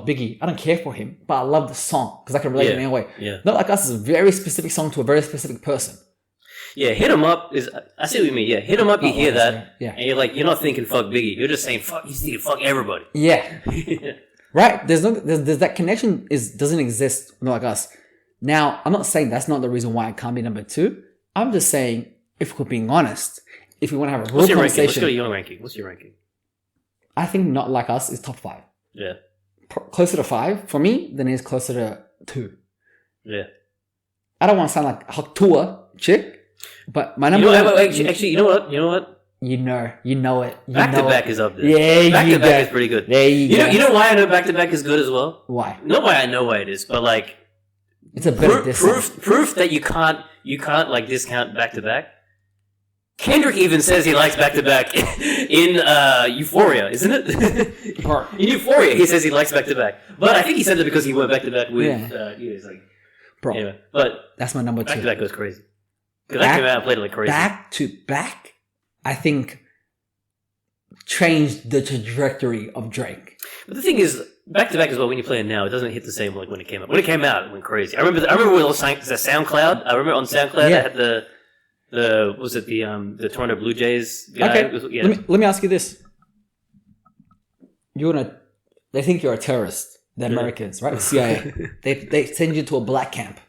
Biggie. I don't care for him, but I love the song because I can relate in any way.
Yeah.
Not Like Us is a very specific song to a very specific person.
Yeah, Hit 'Em Up is. I see what you mean. Yeah, Hit 'Em Up. You hear that,
yeah,
and you're not thinking fuck Biggie. You're just saying fuck. He's thinking fuck everybody.
Yeah. Right? There's that connection doesn't exist with Not Like Us. Now, I'm not saying that's not the reason why it can't be number 2. I'm just saying if we're being honest, if we want to have a real
What's your ranking?
conversation,
Let's go to your ranking. What's your ranking?
I think Not Like Us is top 5.
Yeah.
Closer to 5 for me than it is closer to 2.
Yeah.
I don't want to sound like a Haktua chick, but my number
one.
one...
Actually, you know what? You know what?
You know it.
Back to Back is up there.
Yeah,
Back to Back is pretty good.
There you go.
You know why I know Back to Back is good as well?
Why?
Not why I know why it is, but like
it's a better
proof that you can't like discount Back to Back. Kendrick even says he likes Back to Back in Euphoria, isn't it? In Euphoria, he says he likes Back to Back, but I think he said it because he went back to back with. It's like,
bro.
Anyway, but
that's my number 2.
Back to Back goes crazy. Because I came out and played it like crazy.
Back to Back, I think, changed the trajectory of Drake.
But the thing is, Back to Back as well, when you play it now, it doesn't hit the same like when it came out. When it came out, it went crazy. I remember with the SoundCloud. I remember on SoundCloud, I had the Toronto Blue Jays guy.
Okay, let me ask you this. They think you're a terrorist, the Americans, right? CIA. They send you to a black camp.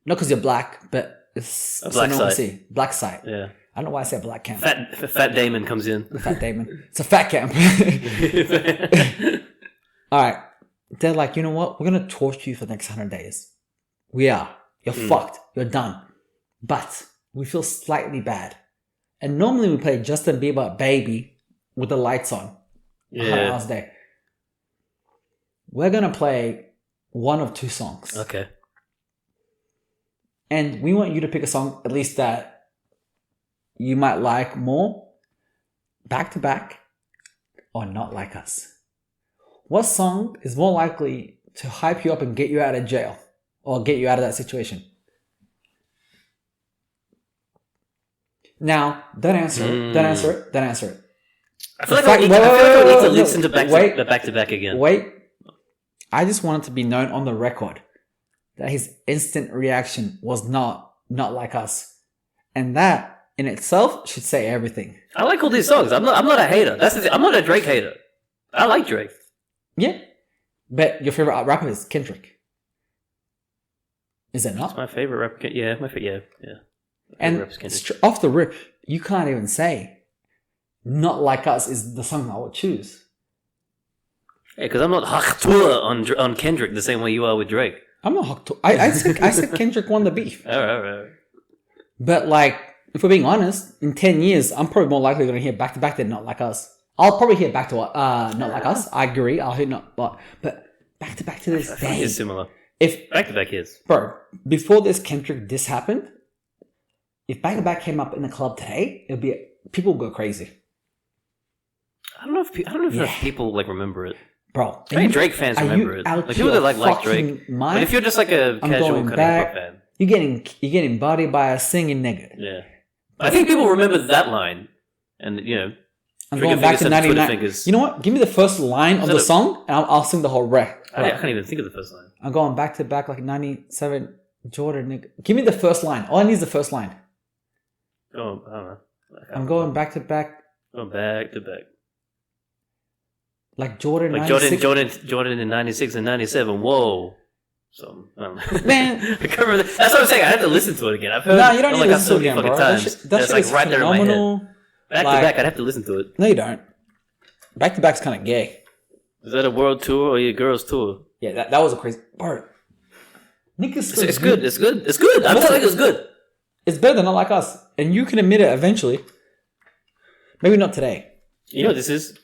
Not because you're black, but it's
a black
site. Black site.
Yeah.
I don't know why I said black camp.
Fat Damon comes in.
Fat Damon. It's a fat camp. All right. They're like, you know what? We're going to torture you for the next 100 days. We are. You're fucked. You're done. But we feel slightly bad. And normally we play Justin Bieber Baby with the lights on. 100 hours a day. We're going to play one of 2 songs.
Okay.
And we want you to pick a song, at least that you might like more, Back to Back, or Not Like Us. What song is more likely to hype you up and get you out of jail or get you out of that situation? Now, don't answer it. Don't answer it. Don't answer it.
I feel like I need to listen to Back to Back again.
Wait. I just want it to be known on the record that his instant reaction was not like us. And that in itself should say everything.
I like all these songs. I'm not a hater. That's the thing. I'm not a Drake hater. I like Drake.
Yeah. But your favorite rapper is Kendrick. Is it not?
That's my favorite rapper. Yeah, yeah.
And off the rip, you can't even say Not Like Us is the song I would choose.
Yeah, because I'm not Haktua on Kendrick the same way you are with Drake.
I'm not Haktua. I said Kendrick won the beef.
All right.
But like, if we're being honest, in 10 years, I'm probably more likely going to hear Back to Back than Not Like Us. I'll probably hear Back to Not Like Us. I agree. I'll hear Not, but Back to this
I
day.
think it's similar.
If
Back to Back is,
bro, before this Kendrick diss happened, if Back to Back came up in the club today, it'd be people would go crazy.
I don't know if people like remember it.
Bro,
I think Drake fans remember it. Like people that like Drake. But if you're just like a casual kind of hip hop fan,
you're getting bodied by a singing nigga.
Yeah, I think people remember that line, and you know,
I'm going back to 99. You know what? Give me the first line of the song, and I'll sing the whole rec.
I can't even think of the first line.
I'm going back to back like 97 Jordan nigga. Give me the first line. All I need is the first line.
Oh, I don't know.
I'm going back to back.
Going back to back.
Like Jordan,
like
96.
Jordan in 96 and 97. Whoa. So, I don't know.
Man.
I can't remember that. That's what I'm saying. I have to listen to it again. I've heard
you don't need to listen
so
to it again,
many
bro.
times. That's like right there in my head. Back to back, I'd have to listen to it.
No, you don't. Back to back's kind of gay.
Is that a world tour or your girls tour?
Yeah, that was a crazy part.
It's good. It's good. I'm telling you, it's good.
It's better than Not Like Us, and you can admit it eventually. Maybe not today.
You know what this is?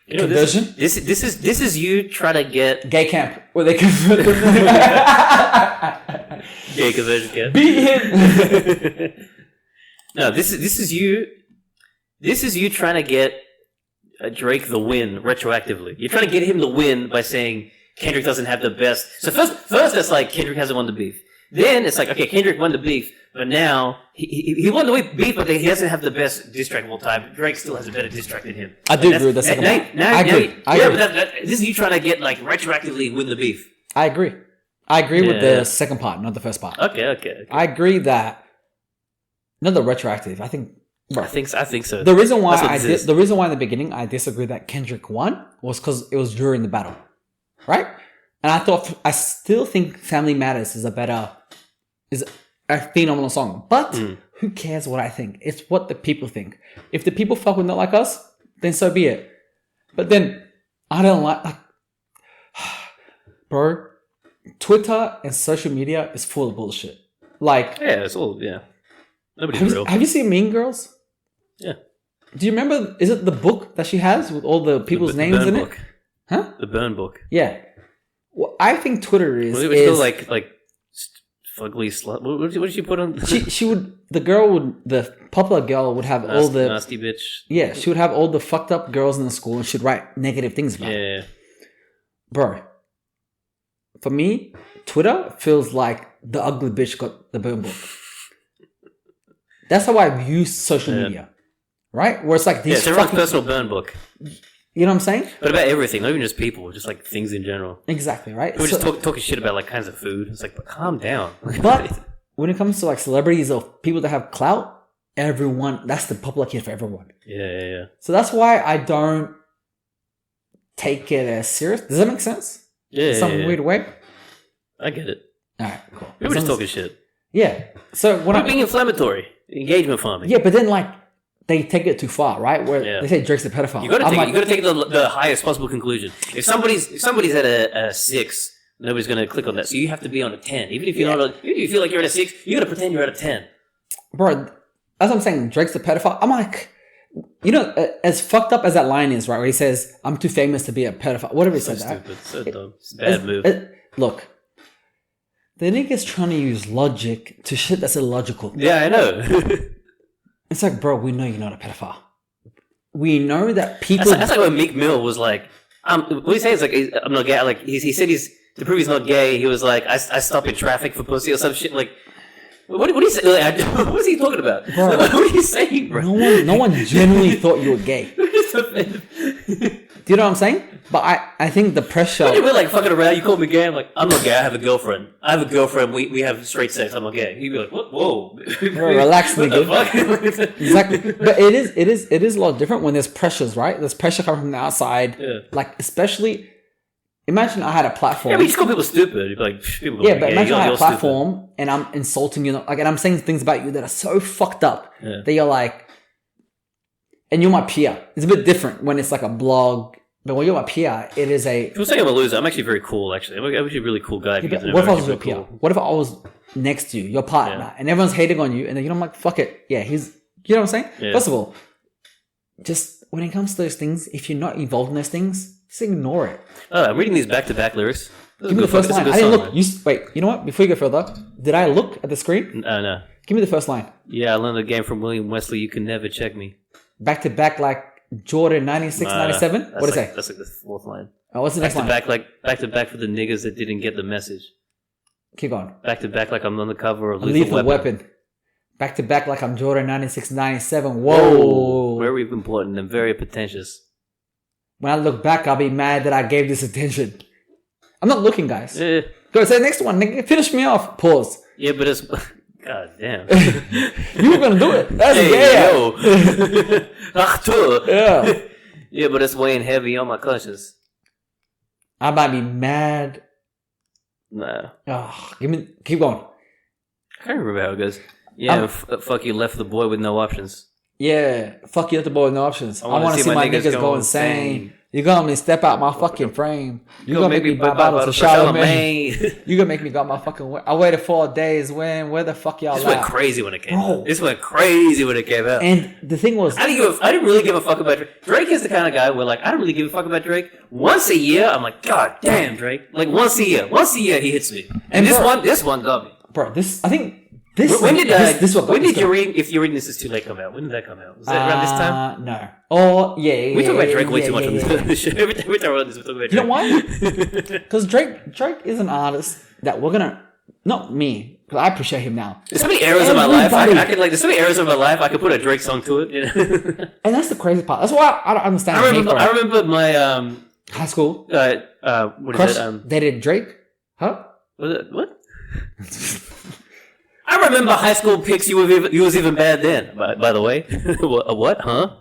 You know,
conversion?
This is you trying to get
gay camp where they convert them.
Gay conversion camp.
Beat him.
No, this is you. This is you trying to get Drake the win retroactively. You're trying to get him the win by saying Kendrick doesn't have the best. So first it's like Kendrick hasn't won the beef. Then it's like, okay, Kendrick won the beef, but now he won the beef, but he doesn't have the best diss track of all time. Drake still has a better diss track than him.
I do agree with the second part.
I agree. But this is you trying to get like retroactively win the beef.
I agree with the second part, not the first part.
Okay.
I agree that not the retroactive. I think. Bro,
I think so.
The reason why the reason why in the beginning I disagree that Kendrick won was because it was during the battle, right? And I still think Family Matters is a phenomenal song. But who cares what I think? It's what the people think. If the people fuck with not like us, then so be it. But then I don't like bro, Twitter and social media is full of bullshit. Like,
yeah, it's all, yeah. Nobody's real.
Have you seen Mean Girls?
Yeah.
Do you remember, is it the book that she has with all the people's names in it? Huh?
The Burn book.
Yeah. Well, I think Twitter is...
What is like fugly slut. What did she put on?
The popular girl would have all the...
Nasty bitch.
Yeah, she would have all the fucked up girls in the school and she'd write negative things about it.
Yeah.
Bro, for me, Twitter feels like the ugly bitch got the Burn book. That's how I view social media. Right? Where it's like these
it's everyone's personal burn book.
You know what I'm saying?
But about everything, not even just people, just like things in general.
Exactly, right?
People just talking shit about like kinds of food. It's like, but calm down.
But when it comes to like celebrities or people that have clout, that's the popular kid for everyone.
Yeah.
So that's why I don't take it as serious. Does that make sense?
Yeah.
In some weird way?
I get it.
Alright, cool.
People just talking shit.
Yeah. So when
being inflammatory. Engagement farming.
Yeah, but then like they take it too far, right? Where they say Drake's a pedophile.
You gotta take the highest possible conclusion. If somebody's at a 6, nobody's gonna click on that. So you have to be on a 10. Even if you're not even if you feel like you're at a 6, you gotta pretend you're at a 10.
Bro, as I'm saying, Drake's a pedophile. I'm like, you know, as fucked up as that line is, right? Where he says, "I'm too famous to be a pedophile." Whatever he said that.
Stupid, so dumb. It's a bad move.
Look, the nigga's trying to use logic to shit that's illogical.
Yeah, I know.
It's like, bro, we know you're not a pedophile. We know that people...
That's like when Meek Mill was like... what he says is like, I'm not gay. Like, he said to prove he's not gay, he was like, I stop in traffic for pussy or some shit. Like, what do you say? Like, what was he talking about?
Bro,
what are you saying, bro?
No one genuinely thought you were gay. Do you know what I'm saying? But I think the pressure...
We're like fucking around, you call me gay, I'm like, I'm not gay, I have a girlfriend. We have straight sex, I'm not gay. He'd be like, what? Whoa.
Bro, relax, nigga. Exactly. But it is a lot different when there's pressures, right? There's pressure coming from the outside.
Yeah.
Like, especially... Imagine I had a platform.
Yeah, but you just call people stupid. You'd be like, people
yeah, but imagine I had a platform
stupid.
And I'm insulting you, like, and I'm saying things about you that are so fucked up that you're like... And you're my peer. It's a bit different when it's like a blog... But when you're my peer, it is a...
People say I'm a loser. I'm actually very cool, actually. I'm actually a really cool guy.
Yeah, what if I was your peer? What if I was next to you, your partner, and everyone's hating on you, and then I'm like, fuck it. Yeah, he's... You know what I'm saying?
Yeah.
First of all, just when it comes to those things, if you're not involved in those things, just ignore it.
I'm reading these back-to-back lyrics.
Give me the first line. I didn't look. Wait, you know what? Before you go further, did I look at the screen?
No.
Give me the first line.
Yeah, I learned the game from William Wesley. You can never check me.
Back to back like Jordan 96, 97? What does it say?
That's like the fourth line.
Oh, what's the next line?
Back to back for the niggas that didn't get the message.
Keep going.
Back to back like I'm on the cover of
Lethal Weapon. Back to back like I'm Jordan 96, 97. Whoa.
Very important and very pretentious.
When I look back, I'll be mad that I gave this attention. I'm not looking, guys.
Yeah.
Go say the next one. Finish me off. Pause.
Yeah, but it's... God damn.
You were gonna do it. That's gay.
Yo.
Yeah.
Yeah, but it's weighing heavy on my conscience.
I might be mad.
Nah.
Oh, keep going.
I can't remember how it goes. Yeah, fuck you left the boy with no options.
Yeah, fuck you left the boy with no options. I want to see my niggas go insane. You gonna make me step out my fucking frame. You gonna make me buy bottles of Charlamagne. You gonna make me go my fucking way. I waited 4 days. Where the fuck y'all at?
This went crazy when it came out. This went crazy when it came out.
And the thing was...
I didn't really give a fuck about Drake. Drake is the kind of guy where, like, I don't really give a fuck about Drake. Once a year, I'm like, God damn, Drake. Like, once a year he hits me. And this one got me.
Bro, I think...
When did you read? If you're reading this, is too late. Come out. When did that come out? Was that around this time?
No. Oh yeah.
We talk about Drake way too much on this show. Every time we talk about this, we talk about Drake.
You know why? Because Drake is an artist that we're gonna. Not me, because I appreciate him now.
There's so many eras of my life. There's so many eras of my life. I could put a Drake song to it. You know? And
that's the crazy part. That's why I don't understand.
I remember my
high school.
What
Crush
is it?
Dated Drake? Huh?
Was it what? I remember high school pics. You was even bad then. By the way, what? Huh?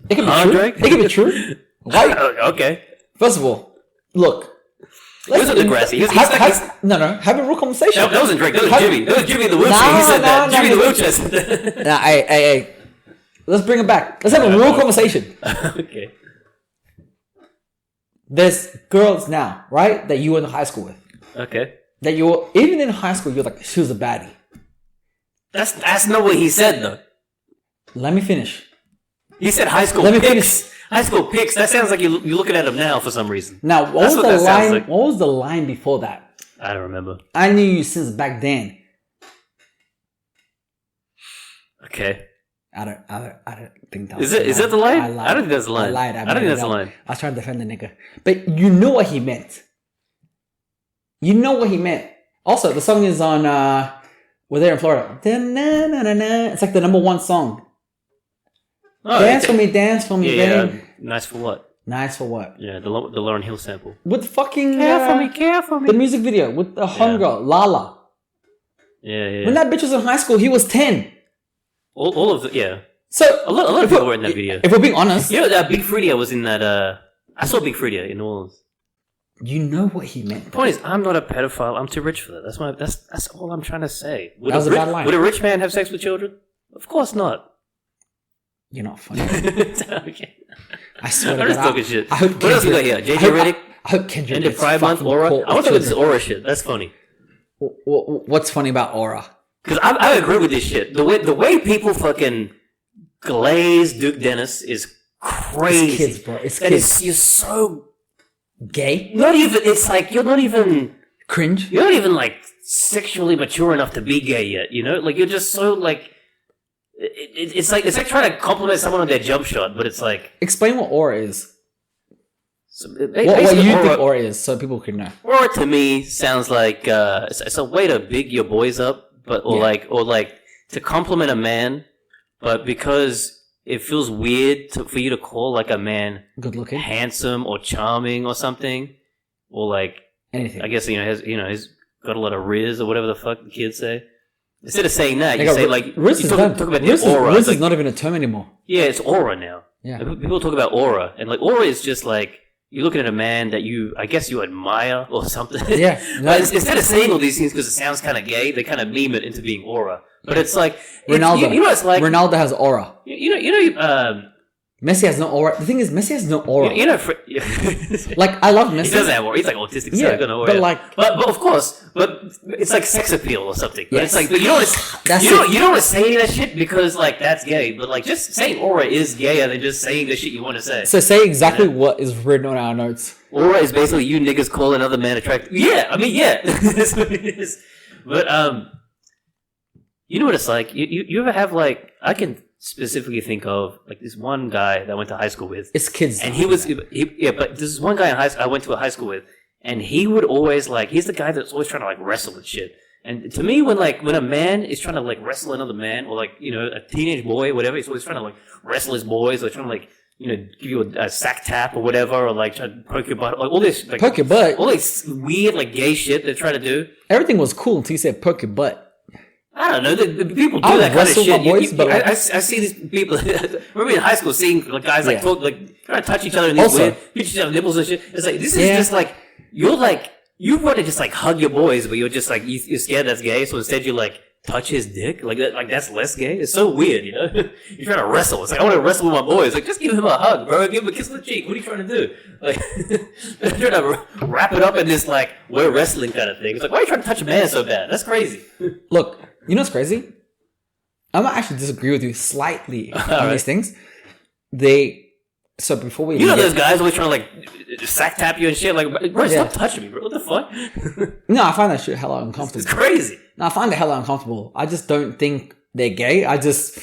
It can be true.
Drake?
It can be true. Why?
Okay.
First of all, look.
He wasn't Degrassi.
No, have a real conversation.
That wasn't Drake. That was Jimmy. That was Jimmy in the wheelchair. He said that. Jimmy in the wheelchair said that.
Nah, hey. Let's bring it back. Let's have a real conversation.
Okay.
There's girls now, right, that you were in high school with.
Okay.
That you even in high school, you're like, she was a baddie.
That's not what he said, though.
Let me finish.
He said high school
Let me
pics.
finish.
High school pics. That sounds like you're looking at him now for some reason.
Now, what was the line before that?
I don't remember.
I knew you since back then.
Okay.
I don't think that
was Is that the line? I don't think that's the line. I don't think that's the line.
I was trying to defend the nigga. But you know what he meant. You know what he meant. Also, the song is on, we're there in Florida. It's like the number one song. Oh, dance for me, baby.
Yeah. Nice for what?
Nice for what?
Yeah, the Lauryn Hill sample.
With fucking...
Care for me.
The music video with the homegirl, Lala.
Yeah.
When that bitch was in high school, he was 10.
All of the... Yeah.
So...
A lot of people were in that video.
If we're being honest...
You know that Big Freedia was in that... I saw Big Freedia in New Orleans.
You know what he meant.
The point is, I'm not a pedophile. I'm too rich for that. That's all I'm trying to say.
That was a bad line.
Would a rich man have sex with children? Of course not.
You're not funny.
Okay.
I swear to God.
I'm just talking shit.
What
else we got here? JJ Redick?
I hope Kendrick
End of Pride Month, Aura. I want to talk about this Aura shit. That's funny.
What's funny about Aura?
Because I agree with this shit. The way people fucking glaze Duke Dennis is crazy.
It's kids, bro. It's kids.
You're so
gay.
It's like you're not even
cringe.
You're not even like sexually mature enough to be gay yet. You know, like you're just so like. It's like trying to compliment someone on their jump shot, but it's like
explain what Aura is.
So
what you think Aura is, so people can know.
Aura to me sounds like it's a way to big your boys up, or to compliment a man, but because it feels weird for you to call like a man
good looking,
handsome, or charming, or something, or like
anything.
I guess he's got a lot of riz or whatever the fuck the kids say. Instead of saying that, you say like
Riz
talk about the aura.
Riz is not even a term anymore.
Yeah, it's aura now.
Yeah,
people talk about aura, and like aura is just like you're looking at a man that I guess you admire or something.
Yeah.
But instead of saying all these things because it sounds kind of gay, they kind of meme it into being aura. But it's like
Ronaldo.
You know what it's like?
Ronaldo has aura.
You know.
Messi has no aura. The thing is, Messi has no aura.
You know,
like I love Messi.
He doesn't have aura. He's like autistic. So
yeah,
I don't know.
But
of course, it's like sex appeal or something. But
yes.
it's like, you don't want to say any of that shit because like that's gay. But like just saying aura is gayer than just saying the shit you want to say.
So say exactly what is written on our notes.
Aura is basically you niggas call another man attractive. Yeah, I mean yeah, that's what it is. But you know what it's like. You ever have like I can specifically think of like this one guy that I went to high school with.
It's kids.
And but this is one guy in high school I went to a high school with, and he would always like he's the guy that's always trying to like wrestle with shit. And to me, when a man is trying to like wrestle another man, or like a teenage boy, whatever, he's always trying to like wrestle his boys, or trying to like give you a sack tap or whatever, or like try to poke your butt, like all this like
poke your butt,
all this weird like gay shit they're trying to do.
Everything was cool until you said poke your butt.
I don't know. The people do that kind of shit.
Boys, but
I see these people. Remember in high school seeing like guys like talk, like trying to touch each other in these weird, pinch each other's nipples and shit. It's like this is just like you want to just like hug your boys, but you're just like you're scared that's gay. So instead you like touch his dick, like that's less gay. It's so weird, You're trying to wrestle. It's like I want to wrestle with my boys. Like just give him a hug, bro. Give him a kiss on the cheek. What are you trying to do? Like they're trying to wrap it up in this like we're wrestling kind of thing. It's like why are you trying to touch a man so bad? That's crazy.
Look. You know what's crazy? I'm gonna actually disagree with you slightly on these things. So before we...
those guys always trying to like sack tap you and shit. Like, bro, stop touching me, bro. What the fuck?
No, I find that shit hella uncomfortable.
It's crazy.
No, I find it hella uncomfortable. I just don't think they're gay. I just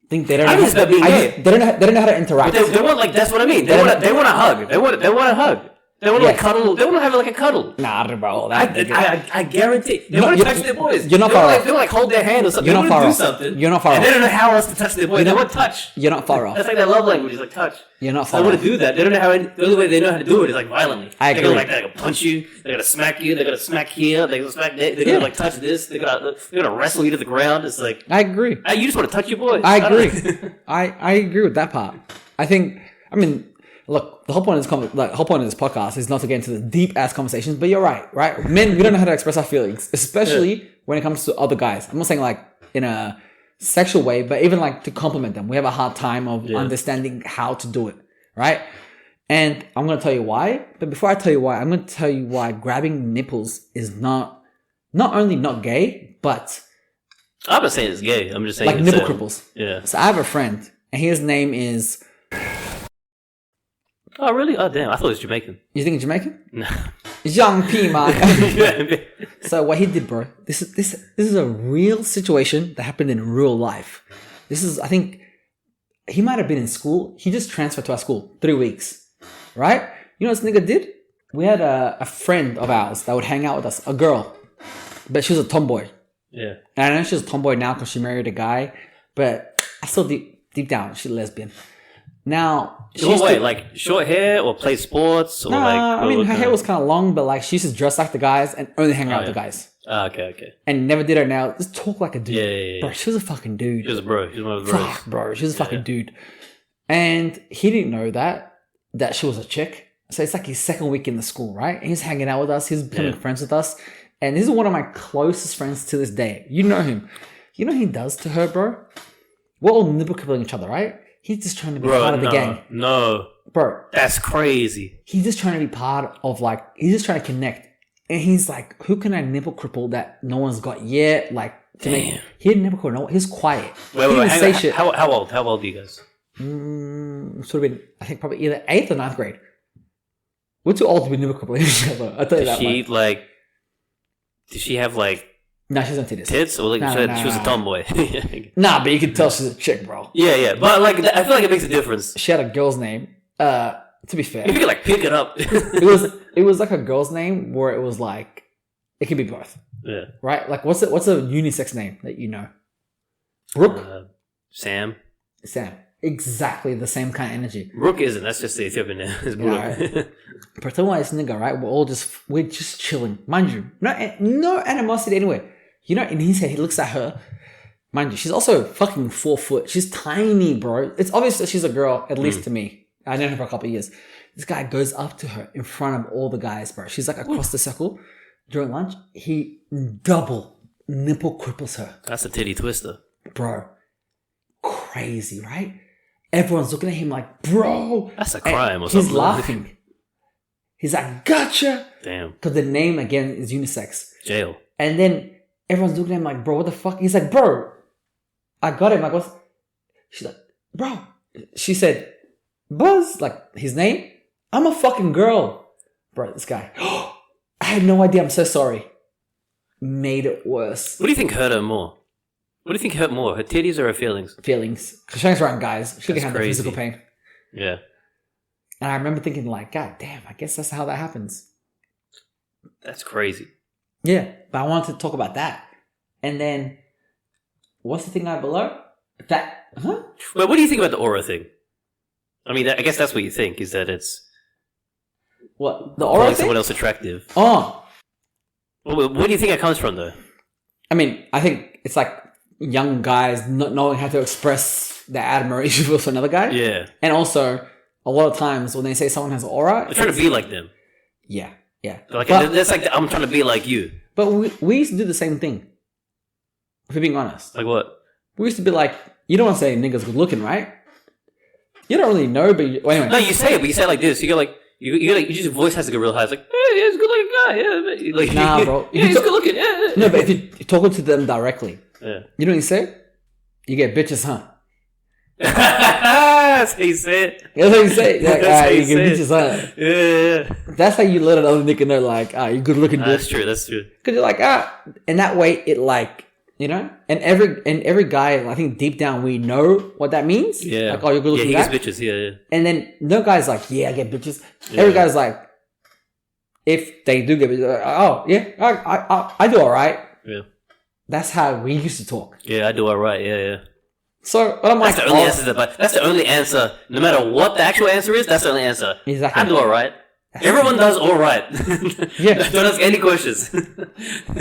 think they don't know they don't know how to interact.
But they want like, that's what I mean. They want a hug. They want a hug. They want to like cuddle. They want to have like a cuddle.
Nah, bro.
I guarantee. They want to touch their boys.
You're not far off.
They want to like hold their hand or something.
You're not far off.
Something.
You're not far off.
And they don't know how else to touch their boys. They want touch.
You're not far off.
That's like their love language is like touch.
You're not far
off. They
off.
want to do that. They don't know how. The only way they know how to do it is like violently.
I agree.
They're gonna punch you. They're gonna smack you. They're gonna smack here. They're gonna smack there. They're gonna like touch this. They're gonna wrestle you to the ground. It's like
I agree.
You just want to touch your boys.
I agree. I agree with that part. I mean, Look, the whole point of this podcast is not to get into the deep ass conversations, but you're right? Men, we don't know how to express our feelings, especially when it comes to other guys. I'm not saying like in a sexual way, but even like to compliment them. We have a hard time of understanding how to do it, right? And I'm going to tell you why. But before I tell you why, I'm going to tell you why grabbing nipples is not only not gay, but
I'm not saying it's gay. I'm just saying
like nipple cripples.
Yeah.
So I have a friend, and his name is.
Oh really? Oh damn! I thought it was Jamaican.
You think it's Jamaican?
No.
Young P, man. So what he did, bro. This is a real situation that happened in real life. This is, I think, he might have been in school. He just transferred to our school 3 weeks, right? You know what this nigga did? We had a friend of ours that would hang out with us, a girl, but she was a tomboy.
Yeah.
And I know she's a tomboy now because she married a guy, but I still deep down she's a lesbian. Now,
like short hair or play sports? Or
I mean, her hair was kind of long, but like she used to dress like the guys and only hang out with the guys.
Oh, okay.
And never did her now. Just talk like a dude.
Yeah.
Bro, she was a fucking dude.
She was a bro. She was one of the bros.
Fuck, bro. She was a fucking dude. And he didn't know that she was a chick. So it's like his second week in the school, right? And he's hanging out with us. He's becoming friends with us. And this is one of my closest friends to this day. You know him. You know what he does to her, bro? We're all nipple crippling each other, right? He's just trying to be part of the gang.
No.
Bro.
That's crazy.
He's just trying to be part of like, he's just trying to connect. And he's like, who can I nipple cripple that no one's got yet? Like, to make, he didn't nipple cripple no one. He was quiet.
Wait,
he didn't say shit.
How old? How old are you guys?
Sort of been, I think probably either 8th or 9th grade. We're too old to be nipple crippling each other. I'll tell you that much.
Did she have like,
no, she's on titties.
Tits? Or like she was a tomboy?
Nah, but you can tell she's a chick, bro.
Yeah. But like, I feel like it makes a difference.
She had a girl's name. To be fair,
if you could like pick it up,
it was like a girl's name where it was like it can be both.
Yeah.
Right. Like what's a unisex name that you know? Brooke.
Sam.
Exactly the same kind of energy.
Brooke isn't. That's just the Ethiopian name. It's Brooke.
Right. But tell me why this nigga, right? We're just chilling, mind you. No animosity anyway. You know, in his head, he looks at her. Mind you, she's also fucking 4 foot. She's tiny, bro. It's obvious that she's a girl, at least to me. I known her for a couple of years. This guy goes up to her in front of all the guys, bro. She's like across the circle during lunch. He double nipple cripples her.
That's a titty twister.
Bro. Crazy, right? Everyone's looking at him like, bro.
That's a crime or something.
He's laughing. He's like, gotcha.
Damn.
Because the name, again, is unisex.
Jail.
And then everyone's looking at him like, bro, what the fuck? He's like, bro, I got him. Like, what's... She's like, bro. She said, Buzz, like his name. I'm a fucking girl. Bro, this guy. I had no idea. I'm so sorry. Made it worse.
What do you think hurt her more? What do you think hurt more? Her titties or her feelings?
Feelings. Because she hangs around guys. She can handle physical pain.
Yeah.
And I remember thinking like, God damn, I guess that's how that happens.
That's crazy.
Yeah. But I wanted to talk about that. And then, what's the thing right below? That, huh?
Well, what do you think about the aura thing? I mean, I guess that's what you think, is that it's...
What? The aura thing?
Someone else attractive.
Oh.
Well, where do you think that comes from, though?
I mean, I think it's like young guys not knowing how to express their admiration for another guy.
Yeah.
And also, a lot of times when they say someone has aura...
They're trying to be like them.
Yeah.
Like, that's like, I'm trying to be like you.
But we used to do the same thing. If we're being honest.
Like what?
We used to be like, you don't want to say niggas good looking, right? You don't really know, but anyway.
No, you say it, but you say it like this. You go like, you just your voice has to go real high. It's like, hey, he's a good looking guy. Yeah, like,
nah, bro.
Yeah, he's good looking. Yeah.
No, but if you're talking to them directly,
yeah.
You know what you say? You get bitches, huh?
That's how you say it.
That's how you say it. Like,
That's how
you get bitches, huh?
Yeah.
That's how you let another nigga know, like, you good looking.
That's true. Because
you're like, and that way it like, you know, and every guy, I think deep down we know what that means.
Yeah.
Like, oh, you're good looking.
Yeah, he gets bitches. Yeah.
And then no guy's like, yeah, I get bitches. Yeah. Every guy's like, if they do get bitches, like, oh yeah, I do all right.
Yeah.
That's how we used to talk.
Yeah, I do all right. Yeah.
So I'm like,
that's the only answer. That's the only answer. No matter what the actual answer is, that's the only answer.
Exactly.
I do all right. Everyone does all right.
Yeah.
Don't ask any questions.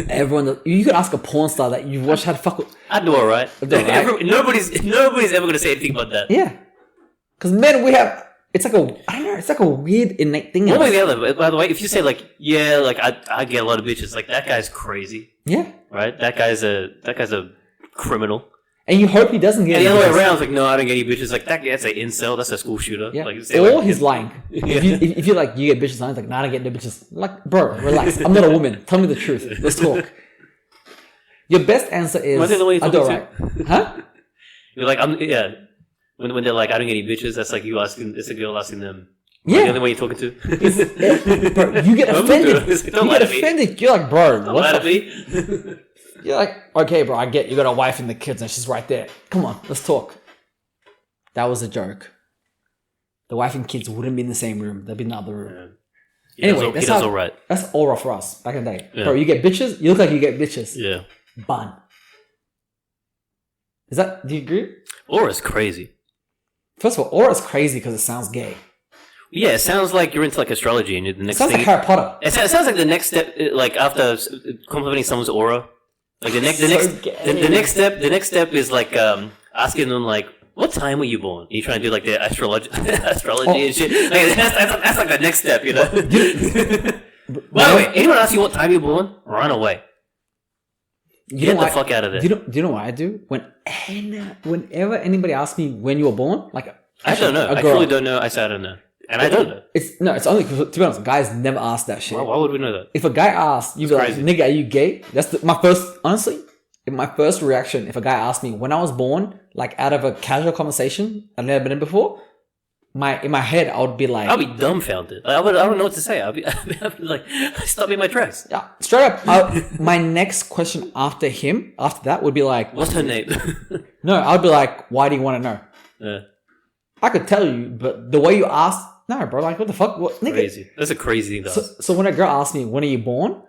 Everyone does. You could ask a porn star that you watch how to fuck with.
I do all right. Nobody's ever going to say anything about that.
Yeah. Because men, we have it's like I don't know, it's like a weird innate thing.
One way or the other. By the way, if you say like, yeah, like I get a lot of bitches, like that guy's crazy.
Yeah.
Right. That guy's a criminal.
And you hope he doesn't get.
And the other way around, it's like, no, I don't get any bitches. Like that's an incel. That's a school shooter.
Yeah.
Like,
or he's lying. If you like, you get bitches, lying, like, nah, I don't get no bitches. Like, bro, relax. I'm not a woman. Tell me the truth. Let's talk. Your best answer is, I do right. Huh?
You're like, When they're like, I don't get any bitches, that's like you asking. It's a girl asking them.
Yeah.
The only one you're talking to.
Bro, you get offended.
Don't
you
lie
get
to me.
offended. You're like, bro,
Don't lie to me.
You're like, okay, bro, I get you got a wife and the kids and she's right there. Come on, let's talk. That was a joke. The wife and kids wouldn't be in the same room. They'd be in another room.
Yeah.
Anyway,
that's all right.
That's aura for us back in the day.
Yeah.
Bro, you get bitches. You look like you get bitches.
Yeah.
Bun. Do you agree?
Aura's crazy.
First of all, aura's crazy because it sounds gay.
Yeah, it sounds like you're into like astrology, and the next
It sounds
thing
like Harry Potter.
it sounds like the next step, like after complimenting someone's aura, like the next step is like asking them like, what time were you born? And you're trying to do like the astrology and shit. Like, that's like the next step, you know. By the way, anyone ask you what time you're born, run away. Get the fuck out of there.
Do you know what I do? Whenever anybody asks me when you were born, like
I don't know. I truly don't know. I say I don't know. And I don't know.
It's only because, to be honest, guys never ask that shit.
Why would we know that?
If a guy asks, you be like, nigga, are you gay? That's my first reaction. If a guy asks me when I was born, like out of a casual conversation I've never been in before, in my head, I would be like...
I'll be dumbfounded. I don't know what to say. I'll be like, stop me in my tracks.
Yeah, straight up. My next question after that, would be like...
What's her name?
No, I would be like, why do you want to know?
Yeah.
I could tell you, but the way you ask... No, bro, like, what the fuck? What, nigga?
Crazy. That's a crazy thing, though.
So when a girl asks me, when are you born?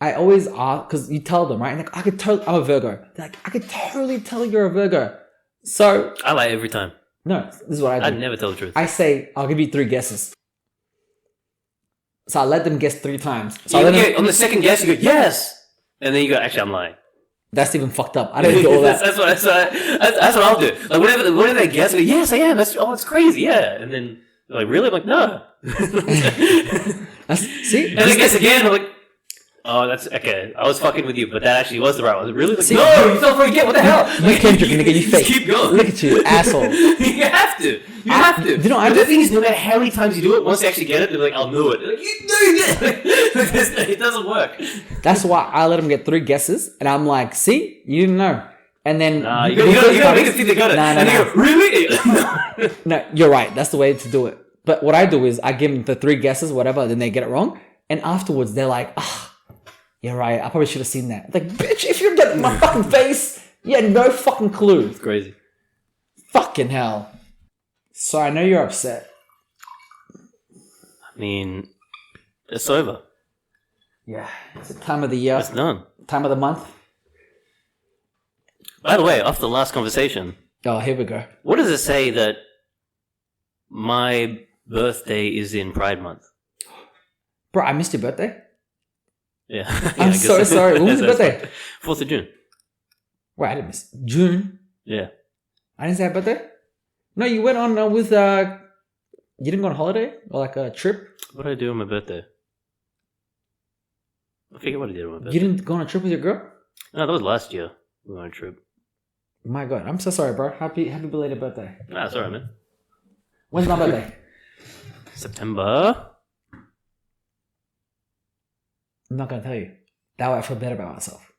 I always ask, because you tell them, right? Like, I'm a Virgo. They're like, I could totally tell you're a Virgo. So...
I lie every time.
No, this is what I do.
I'd never tell the truth.
I say, I'll give you 3 guesses. So I let them guess 3 times. So
on the second guess, you go, yes! And then you go, actually, I'm lying.
That's even fucked up. I don't do all that.
that's what I'll do. Like, whatever they guess, I go, yes, I am. That's crazy, yeah. And then, they're like, really? I'm like, no.
See?
And they guess again, I'm like, oh, that's okay. I was fucking with you, but that actually was the right one. Really? Like,
see,
no, you don't forget. What the hell?
You Kendrick, nigga, you fake.
Keep going.
Look at you, asshole.
You have to. You have to.
You know,
the thing is, no matter how many times you do it, once they actually get it, they're like, I'll know it. They're like, it doesn't work.
That's why I let them get 3 guesses, and I'm like, see, you didn't know. And then
you gotta make them think they got it. And they go, really?
No, you're right. That's the way to do it. But what I do is I give them the 3 guesses, whatever, then they get it wrong, and afterwards they're like, you're right. I probably should have seen that. Like, bitch, if you're in my fucking face, you had no fucking clue.
It's crazy.
Fucking hell. So I know you're upset.
I mean, it's over.
Yeah. It's the time of the year.
It's done.
Time of the month.
By the way, after the last conversation...
Oh, here we go.
What does it say that my birthday is in Pride Month?
Bro, I missed your birthday.
Yeah.
I'm so sorry. When was your birthday?
4th of June.
Wait, I didn't miss. June?
Yeah.
I didn't say happy birthday? No, you went on with... You didn't go on holiday? Or like a trip?
What did I do on my birthday? I forget what I did on my birthday.
You didn't go on a trip with your girl?
No, that was last year. We went on a trip.
My God, I'm so sorry, bro. Happy belated birthday.
Nah, it's alright, man.
When's my birthday?
September.
I'm not gonna tell you. That way I feel better about myself.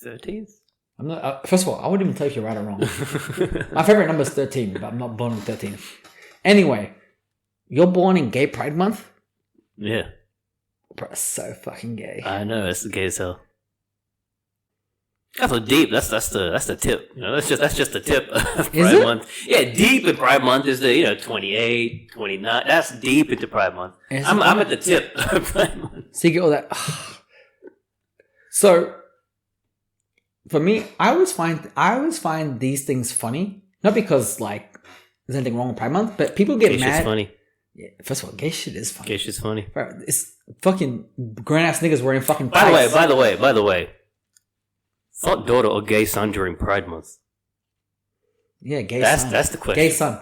13th?
I'm not. First of all, I wouldn't even tell you if you're right or wrong. My favorite number is 13, but I'm not born on 13th. Anyway, you're born in Gay Pride Month?
Yeah.
Bro, it's so fucking gay.
I know, it's gay as hell. That's so deep. That's the tip. You know, that's just the tip of Pride Month. Yeah, deep in Pride Month is the 28, 29. That's deep into Pride Month. I'm at the tip of Pride Month.
So you get all that. So for me, I always find these things funny. Not because like there's anything wrong with Pride Month, but people get
gay
mad.
Shit's funny.
Yeah, first of all, gay shit is funny.
Gay shit's funny.
Bro, it's fucking grown ass niggas wearing fucking
tights. By the way. Thought daughter or gay son during Pride Month?
Yeah, gay son.
That's the question.
Gay son.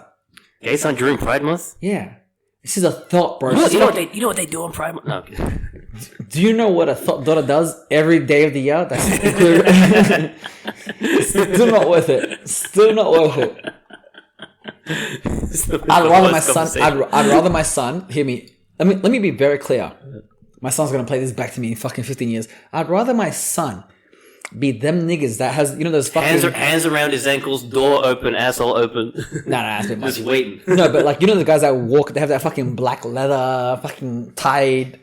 Gay sign during Pride Month?
Yeah. This is a thought, bro.
You know what they do on Pride Month? No. Okay.
Do you know what a thought daughter does every day of the year? That's included. Still not worth it. Still not worth it. I'd rather my son hear me. Let me be very clear. My son's gonna play this back to me in fucking 15 years. I'd rather my son be them niggas that has, you know, those fucking
hands around his ankles, door open, asshole open.
Nah, that's a bit much.
Just waiting.
No, but like, you know, the guys that walk, they have that fucking black leather, fucking tied.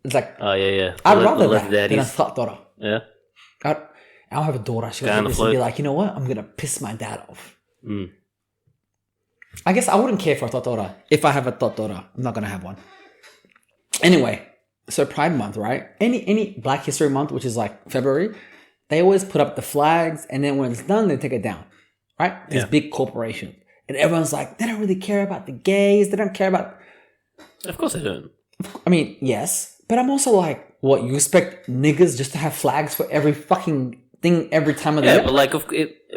It's like,
oh yeah.
I'd rather that than a thought daughter.
Yeah.
I'll have a daughter. She'll have this and be like, you know what? I'm gonna piss my dad off. I guess I wouldn't care for a thought daughter. If I have a thought daughter, I'm not gonna have one. Anyway, so Pride Month, right? Any Black History Month, which is like February, they always put up the flags, and then when it's done, they take it down, right? These big corporations, and everyone's like, they don't really care about the gays. They don't care about.
Of course they don't.
I mean, yes, but I'm also like, what, you expect niggas just to have flags for every fucking thing every time of the year?
Yeah, but like, of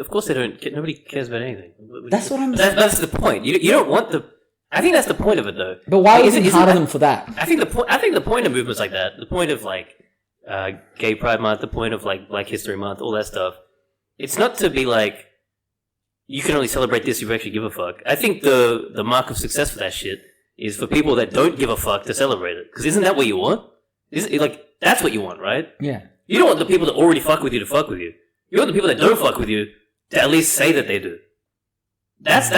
course they don't. Nobody cares about anything.
That's what I'm saying.
That's the point. You don't want the. I think that's the point of it, though.
But why isn't it hard on them for that?
I think the point of movements like that, the point of like Gay Pride Month, the point of like Black History Month, all that stuff, it's not to be like you can only celebrate this if you actually give a fuck. I think the mark of success for that shit is for people that don't give a fuck to celebrate it. Because isn't that what you want? That's what you want, right?
Yeah.
You don't want the people that already fuck with you to fuck with you. You want the people that don't fuck with you to at least say that they do. That's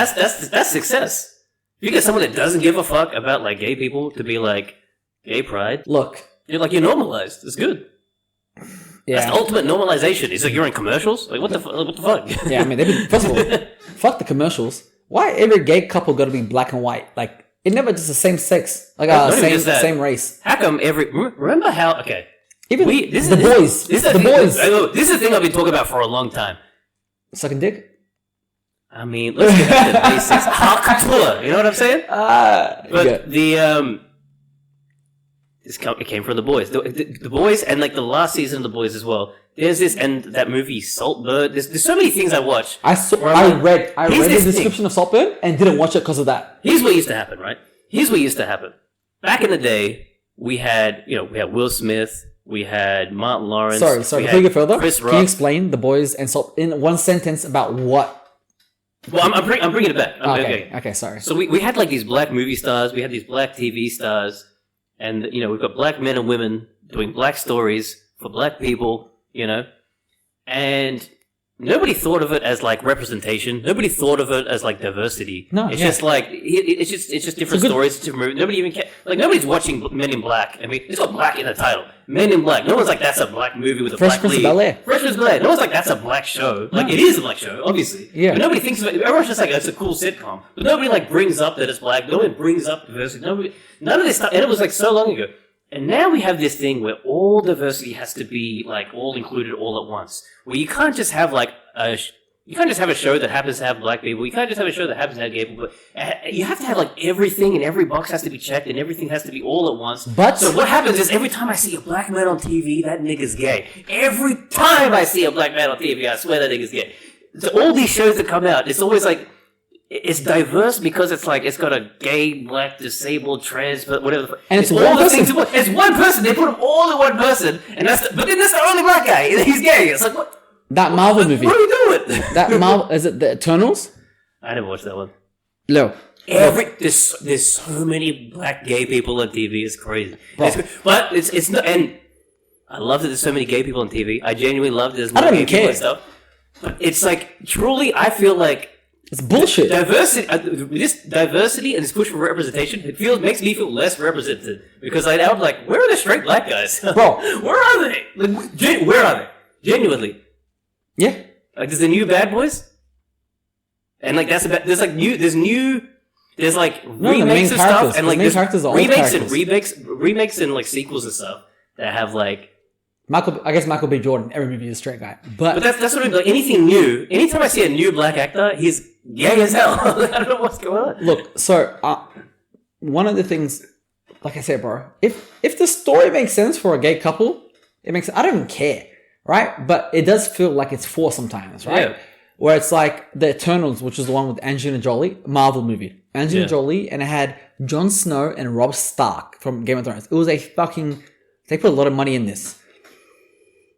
success. You get someone that doesn't give a fuck about like gay people to be like gay pride.
Look,
you're normalized. It's good. Yeah. That's the ultimate normalization. It's like you're in commercials. Like what the fuck?
Yeah, I mean, first of all, fuck the commercials. Why every gay couple got to be black and white? Like it never just the same sex, like same race.
How come remember how? Okay,
even
This is the thing I've been talking about for a long time.
Sucking dick.
I mean, let's get back to the basics. Haute couture, you know what I'm saying? But it came from the boys. The boys, and like the last season of the boys as well. There's this, and that movie Saltburn. There's so many things I watch.
I read the description of Saltburn and didn't watch it because of that.
Here's what used to happen, right? Back in the day, we had Will Smith. We had Martin Lawrence.
Sorry. Before you go further, can you explain the boys and Salt in one sentence about what?
Well, I'm bringing it back.
Okay, sorry.
So we had like these black movie stars, we had these black TV stars, and we've got black men and women doing black stories for black people, and nobody thought of it as like representation. Nobody thought of it as like diversity.
No,
it's just like it's just different stories. Nobody even cares. Like nobody's watching Men in Black. I mean, it's got black in the title. Men in Black. No one's like that's a black movie with a black lead. Fresh Prince of Bel-Air. No one's like that's a black show. Like it is a black show, obviously.
Yeah.
But nobody thinks of it. Everyone's just like it's a cool sitcom. But nobody like brings up that it's black. No one brings up diversity. None of this stuff. And it was like so long ago. And now we have this thing where all diversity has to be like all included all at once. Where you can't just have like you can't just have a show that happens to have black people. You can't just have a show that happens to have gay people. But you have to have like everything, and every box has to be checked, and everything has to be all at once.
But
so what happens is every time I see a black man on TV, that nigga's gay. Every time I see a black man on TV, I swear that nigga's gay. So all these shows that come out, it's always like it's diverse because it's like it's got a gay, black, disabled, trans, but whatever.
And it's all the things.
It's one person. They put them all in one person, and but then that's the only black guy. He's gay. It's like what?
That Marvel movie.
What are you doing?
That Marvel, is it the Eternals?
I never watched that one.
No.
There's so many black gay people on TV. It's crazy. But it's not. And I love that there's so many gay people on TV. I genuinely love that there's more gay people and stuff. But it's like truly, I feel like
it's bullshit.
Diversity, this diversity and this push for representation, makes me feel less represented because I'm like, where are the straight black guys,
bro?
Where are they? Like, where are they? Genuinely.
Yeah.
Like there's the new Bad Boys, and like there's like remakes and stuff, and like remakes and like sequels and stuff that have like
Michael B. Jordan. Every movie is a straight guy, but
that's what I mean. Like anything new, anytime I see a new black actor, he's gay as hell. I don't know what's going on.
Look, so one of the things, like I said, bro, if the story makes sense for a gay couple, it makes. I don't even care. Right? But it does feel like it's forced sometimes, right?
Yeah.
Where it's like The Eternals, which is the one with Angelina Jolie, Marvel movie. Angelina
Yeah.
Jolie, and it had Jon Snow and Robb Stark from Game of Thrones. It was a fucking... They put a lot of money in this.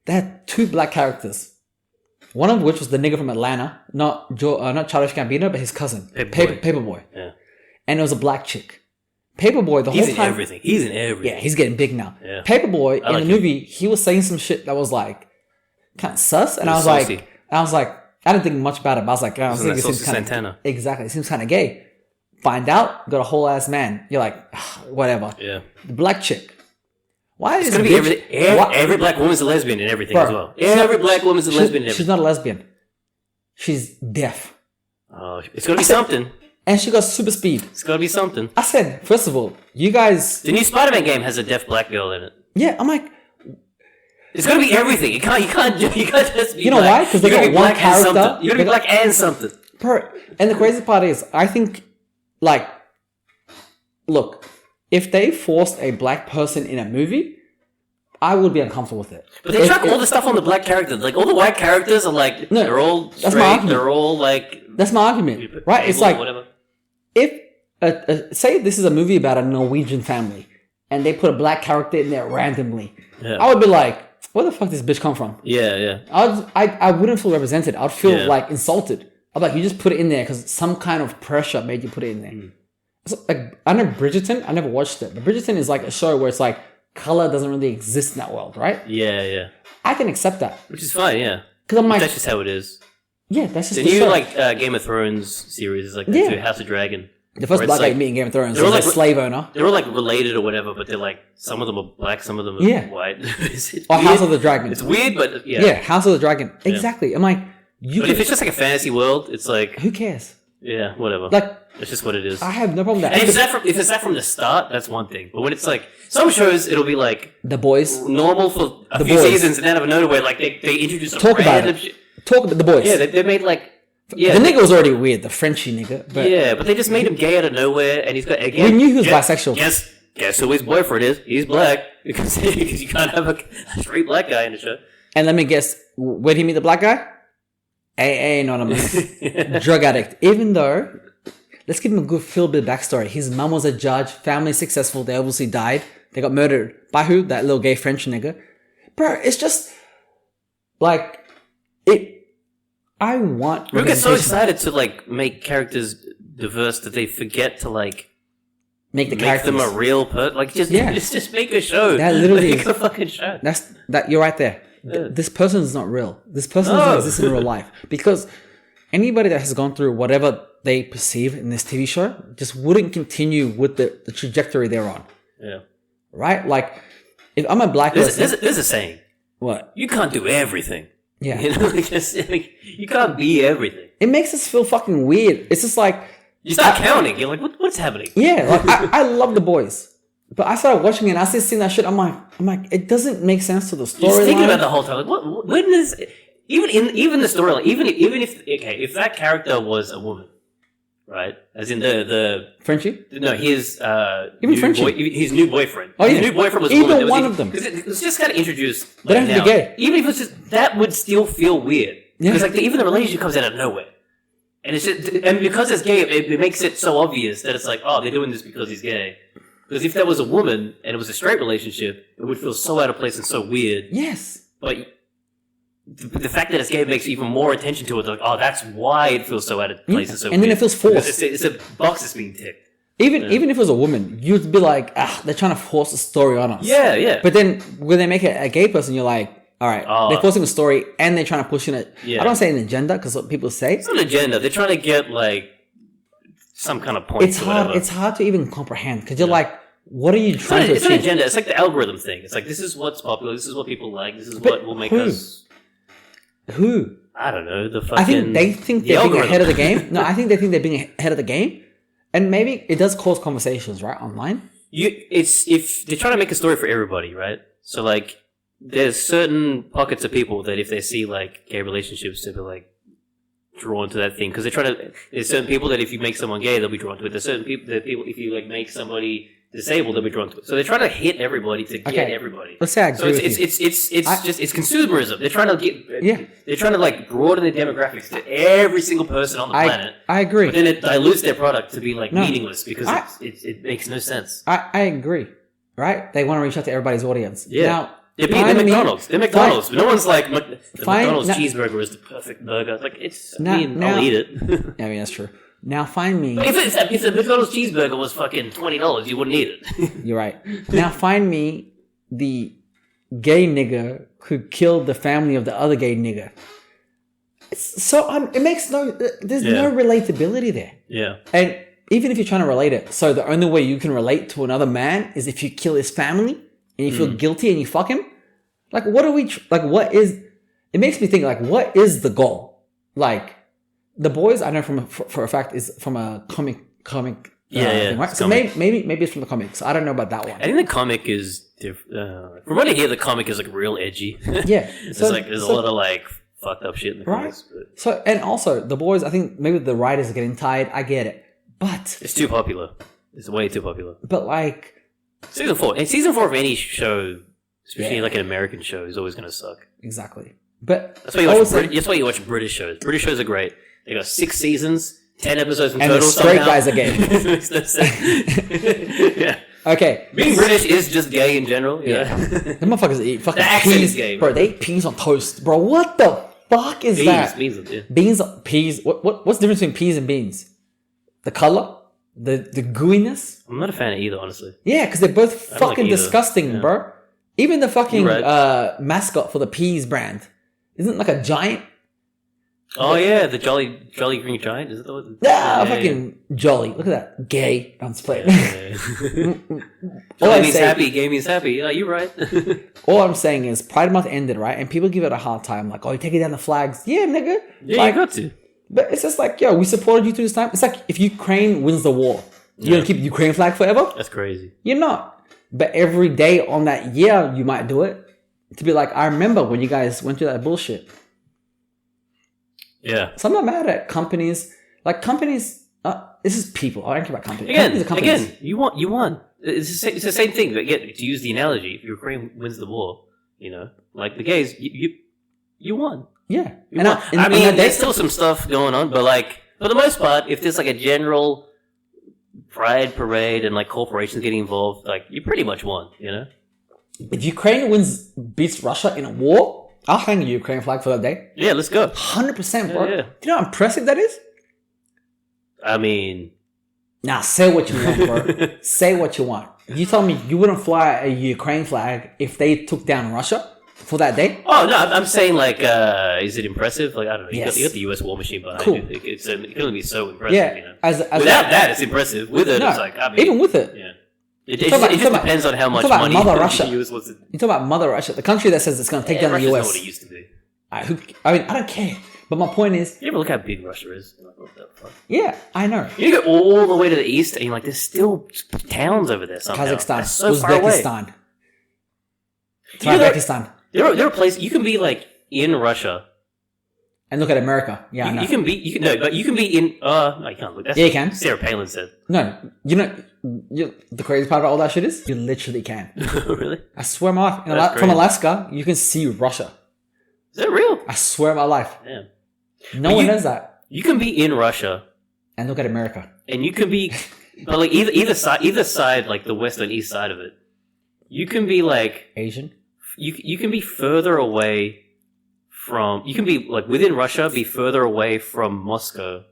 They had 2 black characters. One of which was the nigga from Atlanta. Not Childish Gambino, but his cousin. Paperboy.
Yeah.
And it was a black chick. Paperboy, the whole
He's in
time...
everything. He's in everything.
Yeah, he's getting big now.
Yeah.
Paperboy, in
like
the movie, he was saying some shit that was like... kind of sus. And I was
saucy.
like... I didn't think much about it, but I was like... I was thinking it seems kind
Santana.
of... Exactly. It seems kind of gay. Find out, got a whole ass man. You're like, whatever.
Yeah.
The black chick. Why
It's
is
gonna be everything.
Why-
Every black woman's a lesbian in everything
Bro,
as well. Every black woman's a lesbian in
She's
everything.
not a lesbian. She's deaf.
Oh, it's gonna be something.
And she got super speed.
It's gotta be something.
I said, first of all, you guys...
The new Spider-Man game has a deaf black girl in it.
Yeah, I'm like...
It's gonna be everything. You can't just be
You know
black.
why? 'Cause they
You're
got
gonna be
one
black and
character.
something. You're gonna be black and something.
And the crazy part is, I think, like... Look, if they forced a black person in a movie, I would be uncomfortable with it.
But they track all the stuff on the black characters. Like all the white characters are like
No,
they're all
that's my
straight.
argument.
They're all like
That's my argument, right? It's like,
whatever.
if... say this is a movie about a Norwegian family, and they put a black character in there randomly,
Yeah.
I would be like, where the fuck did this bitch come from?
Yeah, yeah.
I wouldn't feel represented. I'd feel
Yeah.
like insulted. I'm like, you just put it in there because some kind of pressure made you put it in there. So, like, I know Bridgerton. I never watched it, but Bridgerton is like a show where it's like color doesn't really exist in that world, right?
Yeah, yeah.
I can accept that
Which is fine, yeah.
because I'm like,
That's just how it is.
yeah, that's just
The
the
new
show.
like Game of Thrones series is like
Yeah.
the House of Dragon.
The first
where
black
it's
guy
like-
you meet in Game of Thrones
they're
is
all
a
like-
slave owner.
They're all like related or whatever, but they're like some of them are black, some of them are
Yeah.
white. It's
Or
weird.
House of the Dragon.
It's weird, but yeah.
Yeah, House of the Dragon. Exactly. I'm like, you
But
could,
if it's just like a fantasy world, it's like
who cares?
yeah, whatever.
Like,
It's just what it is.
I have no problem with
And
that.
if it's that from the start, that's one thing. But when it's like some shows, it'll be like
The boys.
normal for a
The
few
boys.
seasons, and then out of nowhere, like they introduce some
Talk about
random
it.
shit.
Talk about the boys.
Yeah, they made like yeah,
The nigga was already weird, the Frenchy nigga. But
yeah, but they just made him gay out of nowhere, and he's got again.
We knew he was
guess-
bisexual.
Guess who his boyfriend is? He's black because you can't have a straight black guy in the show.
And let me guess, where'd he meet the black guy? AA Anonymous. Drug addict. Even though, let's give him a good feel-bit backstory. His mum was a judge, family successful, they obviously died. They got murdered. By who? That little gay French nigga. Bro, it's just, like, I want...
We get so
representation.
excited to like make characters diverse that they forget to like
Make the
make
characters.
them a real person. Like just
Yeah.
just make a show.
That literally
make
is-
a fucking show.
You're right there. This person is not real. This person doesn't exist in real life. Because anybody that has gone through whatever they perceive in this TV show just wouldn't continue with the trajectory they're on.
Yeah.
Right? Like, if I'm a black person...
There's a saying.
What?
You can't do everything.
Yeah.
You know, you can't be everything.
It makes us feel fucking weird. It's just like...
You start counting. You're like, what's happening?
Yeah, like, I love The Boys. But I started watching it and I started seeing that shit. I'm like, it doesn't make sense to the
You're just thinking about
storyline.
the whole time. Like, when is even the storyline? Even if that character was a woman, right? As in the
Frenchie?
no, his
Even
new
Frenchie.
his new boyfriend.
Oh, yeah.
His new boyfriend was a
Either
woman.
one of them.
Because it was just kind of introduced.
They don't
like,
have to be
now.
gay.
Even if it's just that would still feel weird.
Yeah.
Because like even the relationship comes out of nowhere. And it's just, and because it's gay, it makes it so obvious that it's like, oh, they're doing this because he's gay. Because if that was a woman and it was a straight relationship, it would feel so out of place and so weird.
Yes.
But the fact that it's gay makes even more attention to it. Like, oh, that's why it feels so out of place and so
And then
weird.
it feels forced.
Because it's a box that's being ticked.
Even if it was a woman, you'd be like, they're trying to force a story on us.
Yeah, yeah.
But then when they make it a gay person, you're like, all right, they're forcing a story and they're trying to push in it.
Yeah.
I don't say an agenda because what people say.
It's not an agenda. They're trying to get like some kind of point.
It's
or
hard.
whatever.
It's hard to even comprehend because you're like, what are you trying to
It's not an
achieve?
agenda. It's like the algorithm thing. It's like this is what's popular. This is what people like. This is what will make
who?
us.
Who?
I don't know. The fucking.
I think they think
the
they're being
algorithm.
ahead of the game. No, I think they think they're being ahead of the game, and maybe it does cause conversations, right, online.
It's if they're trying to make a story for everybody, right? So like, there's certain pockets of people that if they see like gay relationships, they'll be like drawn to that thing because they're trying to. There's certain people that if you make someone gay, they'll be drawn to it. There's certain people that if you like make somebody disabled, they'll be drawn to it. So they're trying to hit everybody to get everybody.
Let's say I agree with you.
It's consumerism. They're trying to they're trying to like broaden the demographics to every single person on the planet.
I agree.
But then it dilutes their product to be like meaningless because it makes no sense.
I agree. Right? They want to reach out to everybody's audience.
Yeah.
Now,
they're McDonald's. They're McDonald's. No one's like the McDonald's cheeseburger is the perfect burger. Like I'll eat it.
I mean, that's true. Now find me.
But if the McDonald's cheeseburger was fucking $20, you wouldn't eat it.
You're right. Now find me the gay nigga who killed the family of the other gay nigga. It makes there's no relatability there.
Yeah.
And even if you're trying to relate it, so the only way you can relate to another man is if you kill his family and you feel guilty and you fuck him. Like, what are we? What is? It makes me think. Like, what is the goal? Like, The Boys, I know for a fact is from a comic. Thing, right? So maybe it's from the comics. I don't know about that one.
I think the comic is from what I hear, the comic is like real edgy.
Yeah,
there's a lot of like fucked up shit in the comics. But.
So and also The Boys, I think maybe the writers are getting tired. I get it, but
it's too popular. It's way too popular.
But like
season 4 of any show, especially like an American show, is always going to suck.
Exactly. But
that's why you watch British shows. British shows are great. They got 6 seasons, 10 episodes in
and
total.
And the straight guys are gay.
Yeah.
Okay.
Being British is just gay in general.
Yeah. The motherfuckers eat fucking
peas.
Gay, bro. They eat peas on toast. Bro, what the fuck is that? Peas. What's the difference between peas and beans? The color? The gooiness?
I'm not a fan of either, honestly.
Yeah, because they're both fucking disgusting, bro. Even the fucking mascot for the peas brand. Isn't it like a giant?
Oh yeah, the Jolly Green Giant, is it the one?
Fucking Jolly. Look at that. Gay. I'm just playing.
Jolly means happy, gay means happy. Yeah, you're right.
All I'm saying is Pride Month ended, right? And people give it a hard time. Like, oh, you're taking down the flags. Yeah, nigga.
Yeah, you got to.
But it's just like, yo, we supported you through this time. It's like if Ukraine wins the war, you're going to keep the Ukraine flag forever?
That's crazy.
You're not. But every day on that year, you might do it. To be like, I remember when you guys went through that bullshit.
Yeah.
So I'm not mad at companies. Like, companies, this is people. I don't care about companies.
Again, you won. It's the same thing. But yet, to use the analogy, if Ukraine wins the war, like the gays, you won.
Yeah.
There's still some stuff going on, but like, for the most part, if there's like a general pride parade and like corporations getting involved, like, you pretty much won,
If Ukraine beats Russia in a war, I'll hang a Ukraine flag for that day.
Yeah, let's go.
100%, bro.
Yeah.
Do you know how impressive that is?
I mean...
Nah, say what you want, bro. Say what you want. You tell me you wouldn't fly a Ukraine flag if they took down Russia for that day?
Oh, no, I'm saying, like, is it impressive? Like, I don't know.
Yes.
You got the US war machine behind
cool.
you. It can only be so impressive,
Yeah.
Without that, it's impressive. With it, it's like...
even with it.
Yeah. It just depends on how much money
Mother Russia.
the US wants to...
You talk about Mother Russia, the country that says it's going to take down the US.
Russia's not what it used to be.
I don't care. But my point is...
You ever look how big Russia is? Like, what the fuck?
Yeah, I know.
You go all the way to the east, and you're like, there's still towns over there somehow.
Kazakhstan,
so
Uzbekistan. Uzbekistan.
There are places you can be like in Russia
and look at America. Yeah, I know.
But you can be in. No, you can't look. That's
you can.
Sarah Palin said.
No, the crazy part about all that shit is you literally can.
Really?
I swear my life. From Alaska, you can see Russia.
Is that real?
I swear my life.
Yeah.
No one knows that.
You can be in Russia
and look at America,
and you can be, but like either side, like the west and east side of it, you can be like
Asian.
You can be further away from. You can be like within Russia, be further away from Moscow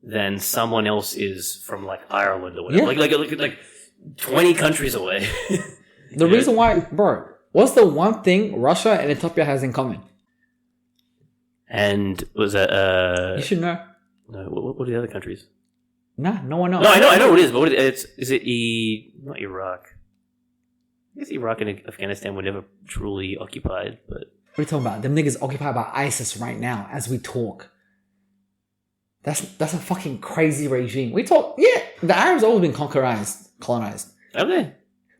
than someone else is from like Ireland or whatever. Yeah. Like 20 countries away.
The reason why, bro, what's the one thing Russia and Ethiopia has in common?
And was that
you should know.
No, what are the other countries?
Nah, no one knows.
No, I know what it is, but is it not Iraq? I guess Iraq and Afghanistan were never truly occupied, but
what are you talking about? Them niggas occupied by ISIS right now as we talk. That's a fucking crazy regime. The Arabs always been colonized.
Have they?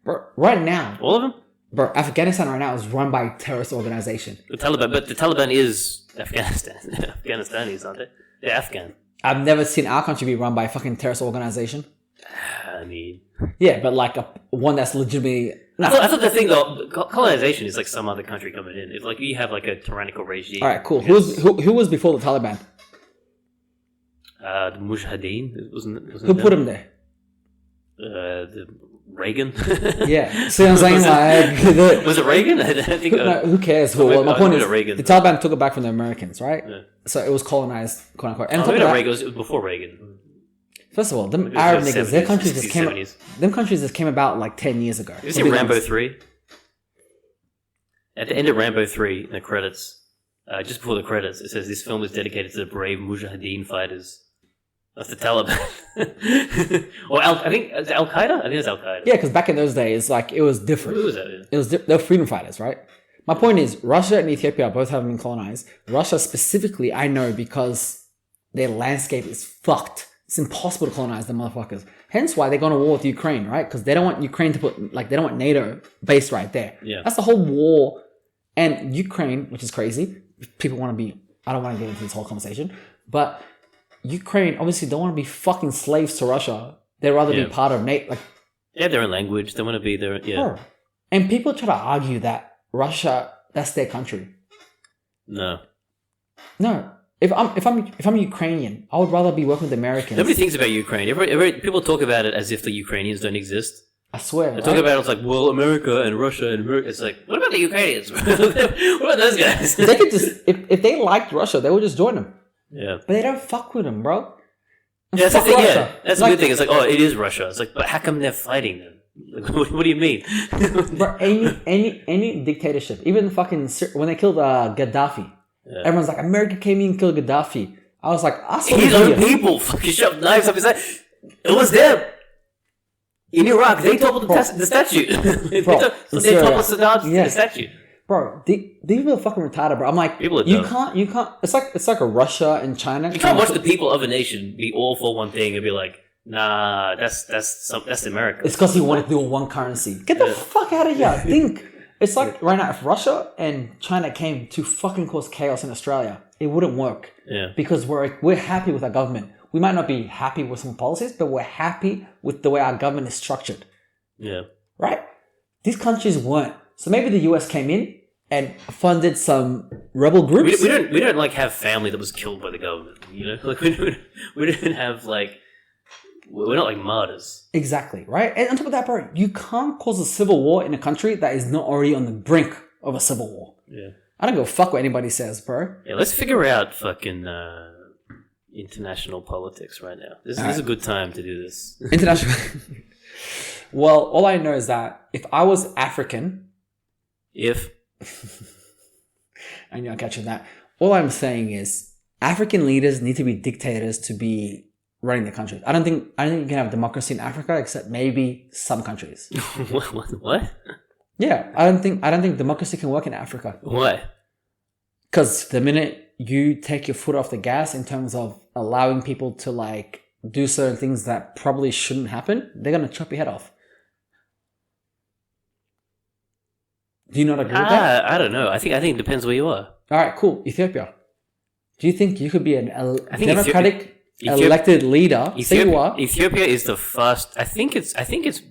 Bro, right now.
All of them?
Bro, Afghanistan right now is run by a terrorist organization.
The Taliban is Afghanistan. Afghanistanis, aren't they? They're Afghan.
I've never seen our country be run by a fucking terrorist organization.
I mean...
Yeah, but like one that's legitimately. No.
I thought the thing though, colonization is like some other country coming in. It's like you have like a tyrannical regime.
All right, cool. Who was before the Taliban?
The Mujahideen
Who put him there?
The Reagan.
Yeah, see what I'm saying? Like,
was it Reagan? I think.
Who cares? Well, my point is, the Taliban took it back from the Americans, right?
Yeah.
So it was colonized, quote unquote. And
Reagan was before Reagan.
First of all, them Arab niggas,
70s,
their countries
60s,
just came.
70s.
Them countries just came about like 10 years ago.
You see Rambo 3? At the end of Rambo 3, in the credits, just before the credits, it says this film is dedicated to the brave Mujahideen fighters. That's the Taliban. Or I think it's Al Qaeda. I think it's Al Qaeda.
Yeah, because back in those days, like it was different.
Who was that? Yeah.
It was they were freedom fighters, right? My point is, Russia and Ethiopia both haven't been colonized. Russia specifically, I know because their landscape is fucked. It's impossible to colonize the motherfuckers. Hence why they're going to war with Ukraine, right? Because they don't want Ukraine to put, like, they don't want NATO based right there.
Yeah.
That's the whole war. And Ukraine, which is crazy. People want to be, I don't want to get into this whole conversation, but Ukraine obviously don't want to be fucking slaves to Russia. They'd rather be part of NATO. Like,
they have their own language. They want to be their,
Bro. And people try to argue that Russia, that's their country.
No.
If I'm Ukrainian, I would rather be working with Americans.
Nobody thinks about Ukraine. People talk about it as if the Ukrainians don't exist.
I swear.
They talk about it, it's like, well, America and Russia and America. It's like, what about the Ukrainians? What about those guys?
They could just, if they liked Russia, they would just join them.
Yeah.
But they don't fuck with them, bro.
Yeah, that's the thing. Yeah, that's the good thing. It's like, oh, it is Russia. It's like, but how come they're fighting them? Like, what do you mean?
Bro, any dictatorship, even fucking when they killed Gaddafi, everyone's like, America came in and killed Gaddafi. I was like,
his own people fucking shoved knives up his head. It was them. In Iraq, they toppled the statue. They toppled the statue.
Bro, these people are fucking retarded, bro. I'm like, you can't. It's like a Russia and China.
You can't watch the people of a nation be all for one thing and be like, nah, that's America.
It's because he wanted to do one currency. Get the fuck out of here. Think. It's like right now, if Russia and China came to fucking cause chaos in Australia, it wouldn't work.
Yeah.
Because we're happy with our government. We might not be happy with some policies, but we're happy with the way our government is structured.
Yeah.
Right? These countries weren't. So maybe the US came in and funded some rebel groups.
We don't like have family that was killed by the government. You know, like we don't have like, we're not like martyrs.
Exactly, right? And on top of that, bro, you can't cause a civil war in a country that is not already on the brink of a civil war.
Yeah.
I don't give a fuck what anybody says, bro.
Yeah, let's figure out fucking international politics right now. This is a good time to do this.
International. Well, all I know is that if I was African... I knew I'd catch on that. All I'm saying is African leaders need to be dictators to be running the country. I don't think you can have democracy in Africa except maybe some countries.
What?
Yeah, I don't think democracy can work in Africa.
Why?
Because the minute you take your foot off the gas in terms of allowing people to like do certain things that probably shouldn't happen, they're gonna chop your head off. Do you not agree with that?
I don't know. I think it depends where you are.
All right, cool. Ethiopia. Do you think you could be an democratic elected leader?
Ethiopia is the first. I think it's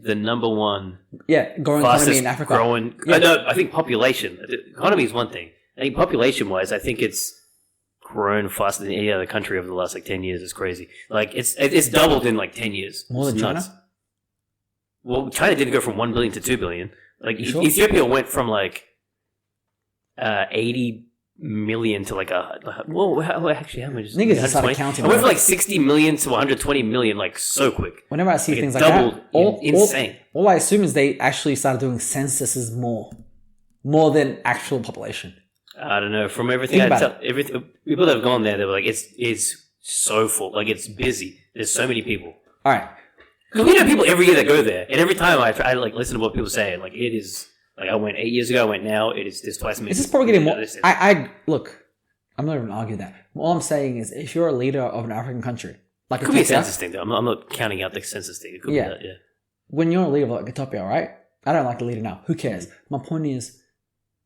the number one.
Yeah, growing economy in Africa.
I think population. Economy is one thing. I think population-wise, I think it's grown faster than any other country over the last 10 years. It's crazy. Like it's doubled in 10 years.
More than China?
Well, China didn't go from 1 billion to 2 billion.
Sure?
Ethiopia went from 80 million to actually how much?
Niggas just started counting.
I went from 60 million to 120 million so quick.
Whenever I see things like
doubled,
that,
insane.
All I assume is they actually started doing censuses more than actual population.
I don't know. From everything people that have gone there, they were like, it's so full. It's busy. There's so many people.
All right.
Because we know people every year that go there, and every time I try to listen to what people say, it is I went 8 years ago, I went now, there's twice as many.
This is probably getting more. I look. I'm not even arguing that. All I'm saying is, if you're a leader of an African country,
it could be a census thing though. I'm not counting out the census thing. It could be that, yeah.
When you're a leader of Ethiopia, right? I don't like the leader now. Who cares? My point is,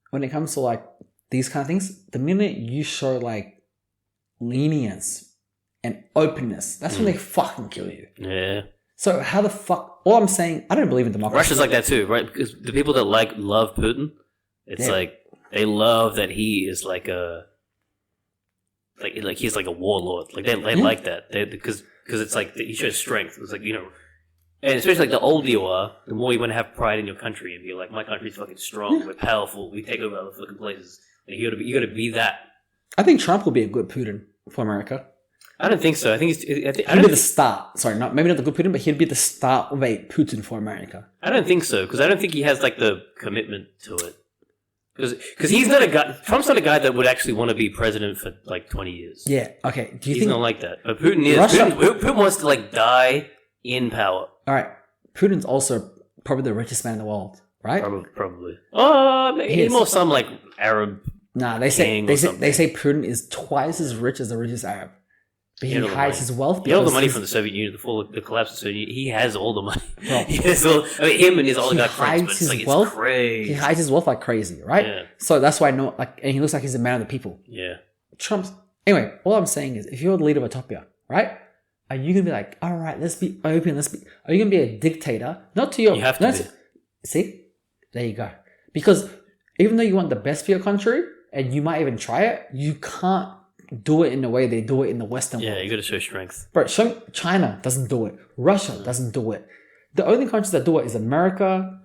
when it comes to these kind of things, the minute you show lenience and openness, that's when they fucking kill you.
Yeah.
So how the fuck? All I'm saying, I don't believe in democracy.
Russia's like that too, right? Because the people that love Putin, it's like they love that he is like a like he's like a warlord. Like they like that because it's like he shows strength. It's like and especially like the older you are, the more you want to have pride in your country and be like, my country's fucking strong, we're powerful, we take over other fucking places. Like, you got to be that.
I think Trump will be a good Putin for America.
I don't think so. I think
he'd be the start. Sorry, maybe not the good Putin, but he'd be the start of a Putin for America.
I don't think so because I don't think he has like the commitment to it. Because he's not a guy. Trump's not a guy that would actually want to be president for like 20 years.
Yeah. Okay. Do you
he's
think
not like that? But Putin is. Putin wants to like die in power.
All right. Putin's also probably the richest man in the world, right?
Probably. He's more some like Arab.
Nah, they say Putin is twice as rich as the richest Arab. But he hides his wealth.
He had all the money from the Soviet Union before the collapse of the Soviet Union. He has all the money. Him and his oligarch friends. But it's
wealth.
Crazy.
He hides his wealth like crazy, right? Yeah. So that's why and he looks like he's a man of the people.
Yeah.
Anyway, all I'm saying is, if you're the leader of Utopia, right? Are you gonna be like, all right, let's be open, are you gonna be a dictator? Not to your...
You have to be.
See? There you go. Because even though you want the best for your country, and you might even try it, you can't do it in the way they do it in the Western world.
Yeah, you gotta show strength.
Bro, China doesn't do it. Russia doesn't do it. The only countries that do it is America.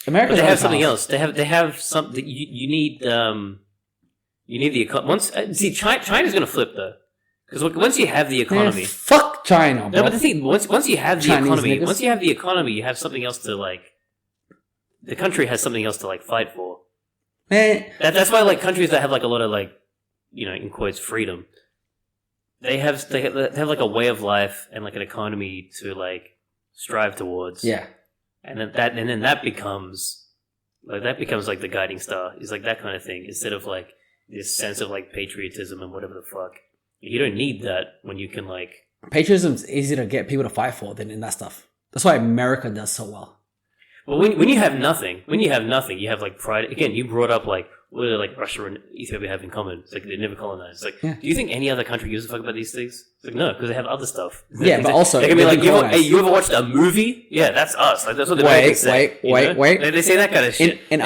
America.
But they have something else. They have something. You need the economy. See, China's gonna flip though. Because once you have the economy,
fuck China, bro.
No, but the thing, once you have the
Chinese
economy,
niggas.
once you have the economy, you have something else to like. The country has something else to like fight for.
Man,
that's why like countries that have like a lot of like, in quotes, freedom. They have like a way of life and like an economy to like strive towards.
Yeah,
and then that becomes like the guiding star. Is like that kind of thing instead of like this sense of like patriotism and whatever the fuck. You don't need that when you can like...
Patriotism's easier to get people to fight for than in that stuff. That's why America does so well.
Well, when you have nothing, you have like pride. Again, you brought up like, what do like Russia and Ethiopia have in common? It's like they never colonized. It's like, do you think any other country gives a fuck about these things? It's like, no, because they have other stuff.
Yeah, but also...
They can be like, hey, you ever watched a movie? Yeah, that's us. Like, that's what the Americans say. Wait. They say that kind of shit. In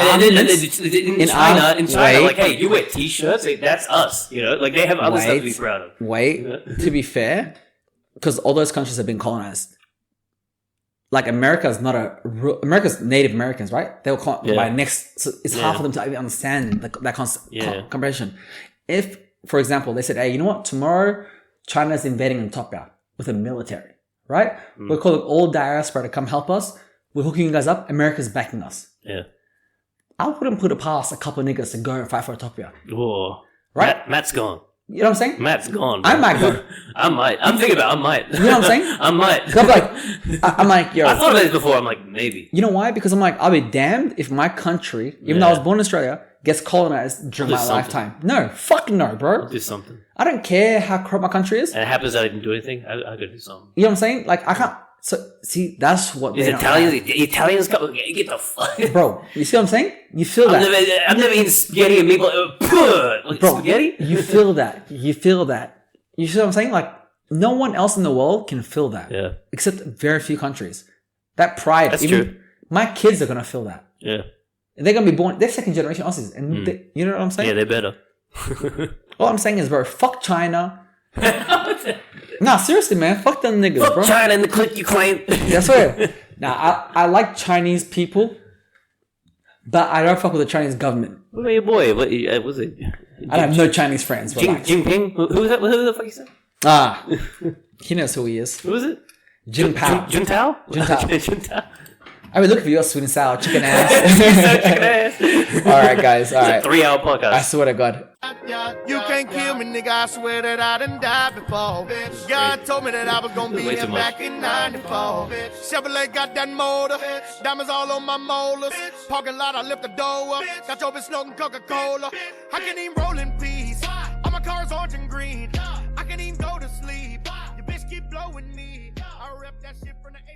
China, like, hey, you wear t-shirts? Like, that's us. Like they have other stuff to be proud of.
To be fair, because all those countries have been colonized. Like America's Native Americans, right? They were by next. So it's hard for them to even understand that comparison. If, for example, they said, "Hey, you know what? Tomorrow, China's invading Utopia with a military, right? We're calling all diaspora to come help us. We're hooking you guys up. America's backing us."
Yeah.
I wouldn't put it past a couple of niggas to go and fight for Utopia.
Whoa.
Right?
Matt's gone.
You know what I'm saying?
Matt's gone. Bro.
I might go.
I might. I'm thinking about I might.
You know what I'm saying?
I might.
I'm like, yo.
I thought about this before. I'm like, maybe.
You know why? Because I'm like, I'll be damned if my country, even though I was born in Australia, gets colonized during my lifetime. No. Fuck no, bro.
I'll do something.
I don't care how corrupt my country is.
And it happens that I didn't do anything. I gotta do something.
You know what I'm saying? Like, I can't. So, see, that's what
Italians come, get the fuck.
Bro, you see what I'm saying? You feel that.
I've never eaten spaghetti and meatball. Like, bro, spaghetti?
You feel that. You see what I'm saying? Like, no one else in the world can feel that.
Yeah.
Except very few countries. That pride.
That's true.
My kids are going to feel that.
Yeah.
They're going to be born, they're second generation Aussies. And you know what I'm saying?
Yeah, they better.
All I'm saying is, bro, fuck China. Nah, seriously, man. Fuck them niggas,
fuck
bro.
China and the click you claim.
That's right. Nah, I like Chinese people, but I don't fuck with the Chinese government.
What about your boy? What was it?
I have no Chinese friends.
Jinping? Who was that? Who the fuck you said?
He knows who he is.
Who is it?
Juntao.
Juntao.
I mean, look for your sweet and sour chicken ass.
Chicken ass.
All right, guys. All right.
It's a 3-hour podcast.
I swear to God.
You can't kill me, nigga. I swear that I done died before. God told me that I was gonna be here back in 94. Chevrolet got that motor. Diamonds all on my molars. Parking lot, I lift the door up. Got your bitch smoking Coca-Cola. I can't even roll in peace. All my cars orange and green. I can't even go to sleep. Your bitch keep blowing me. I rep that shit from the 8th.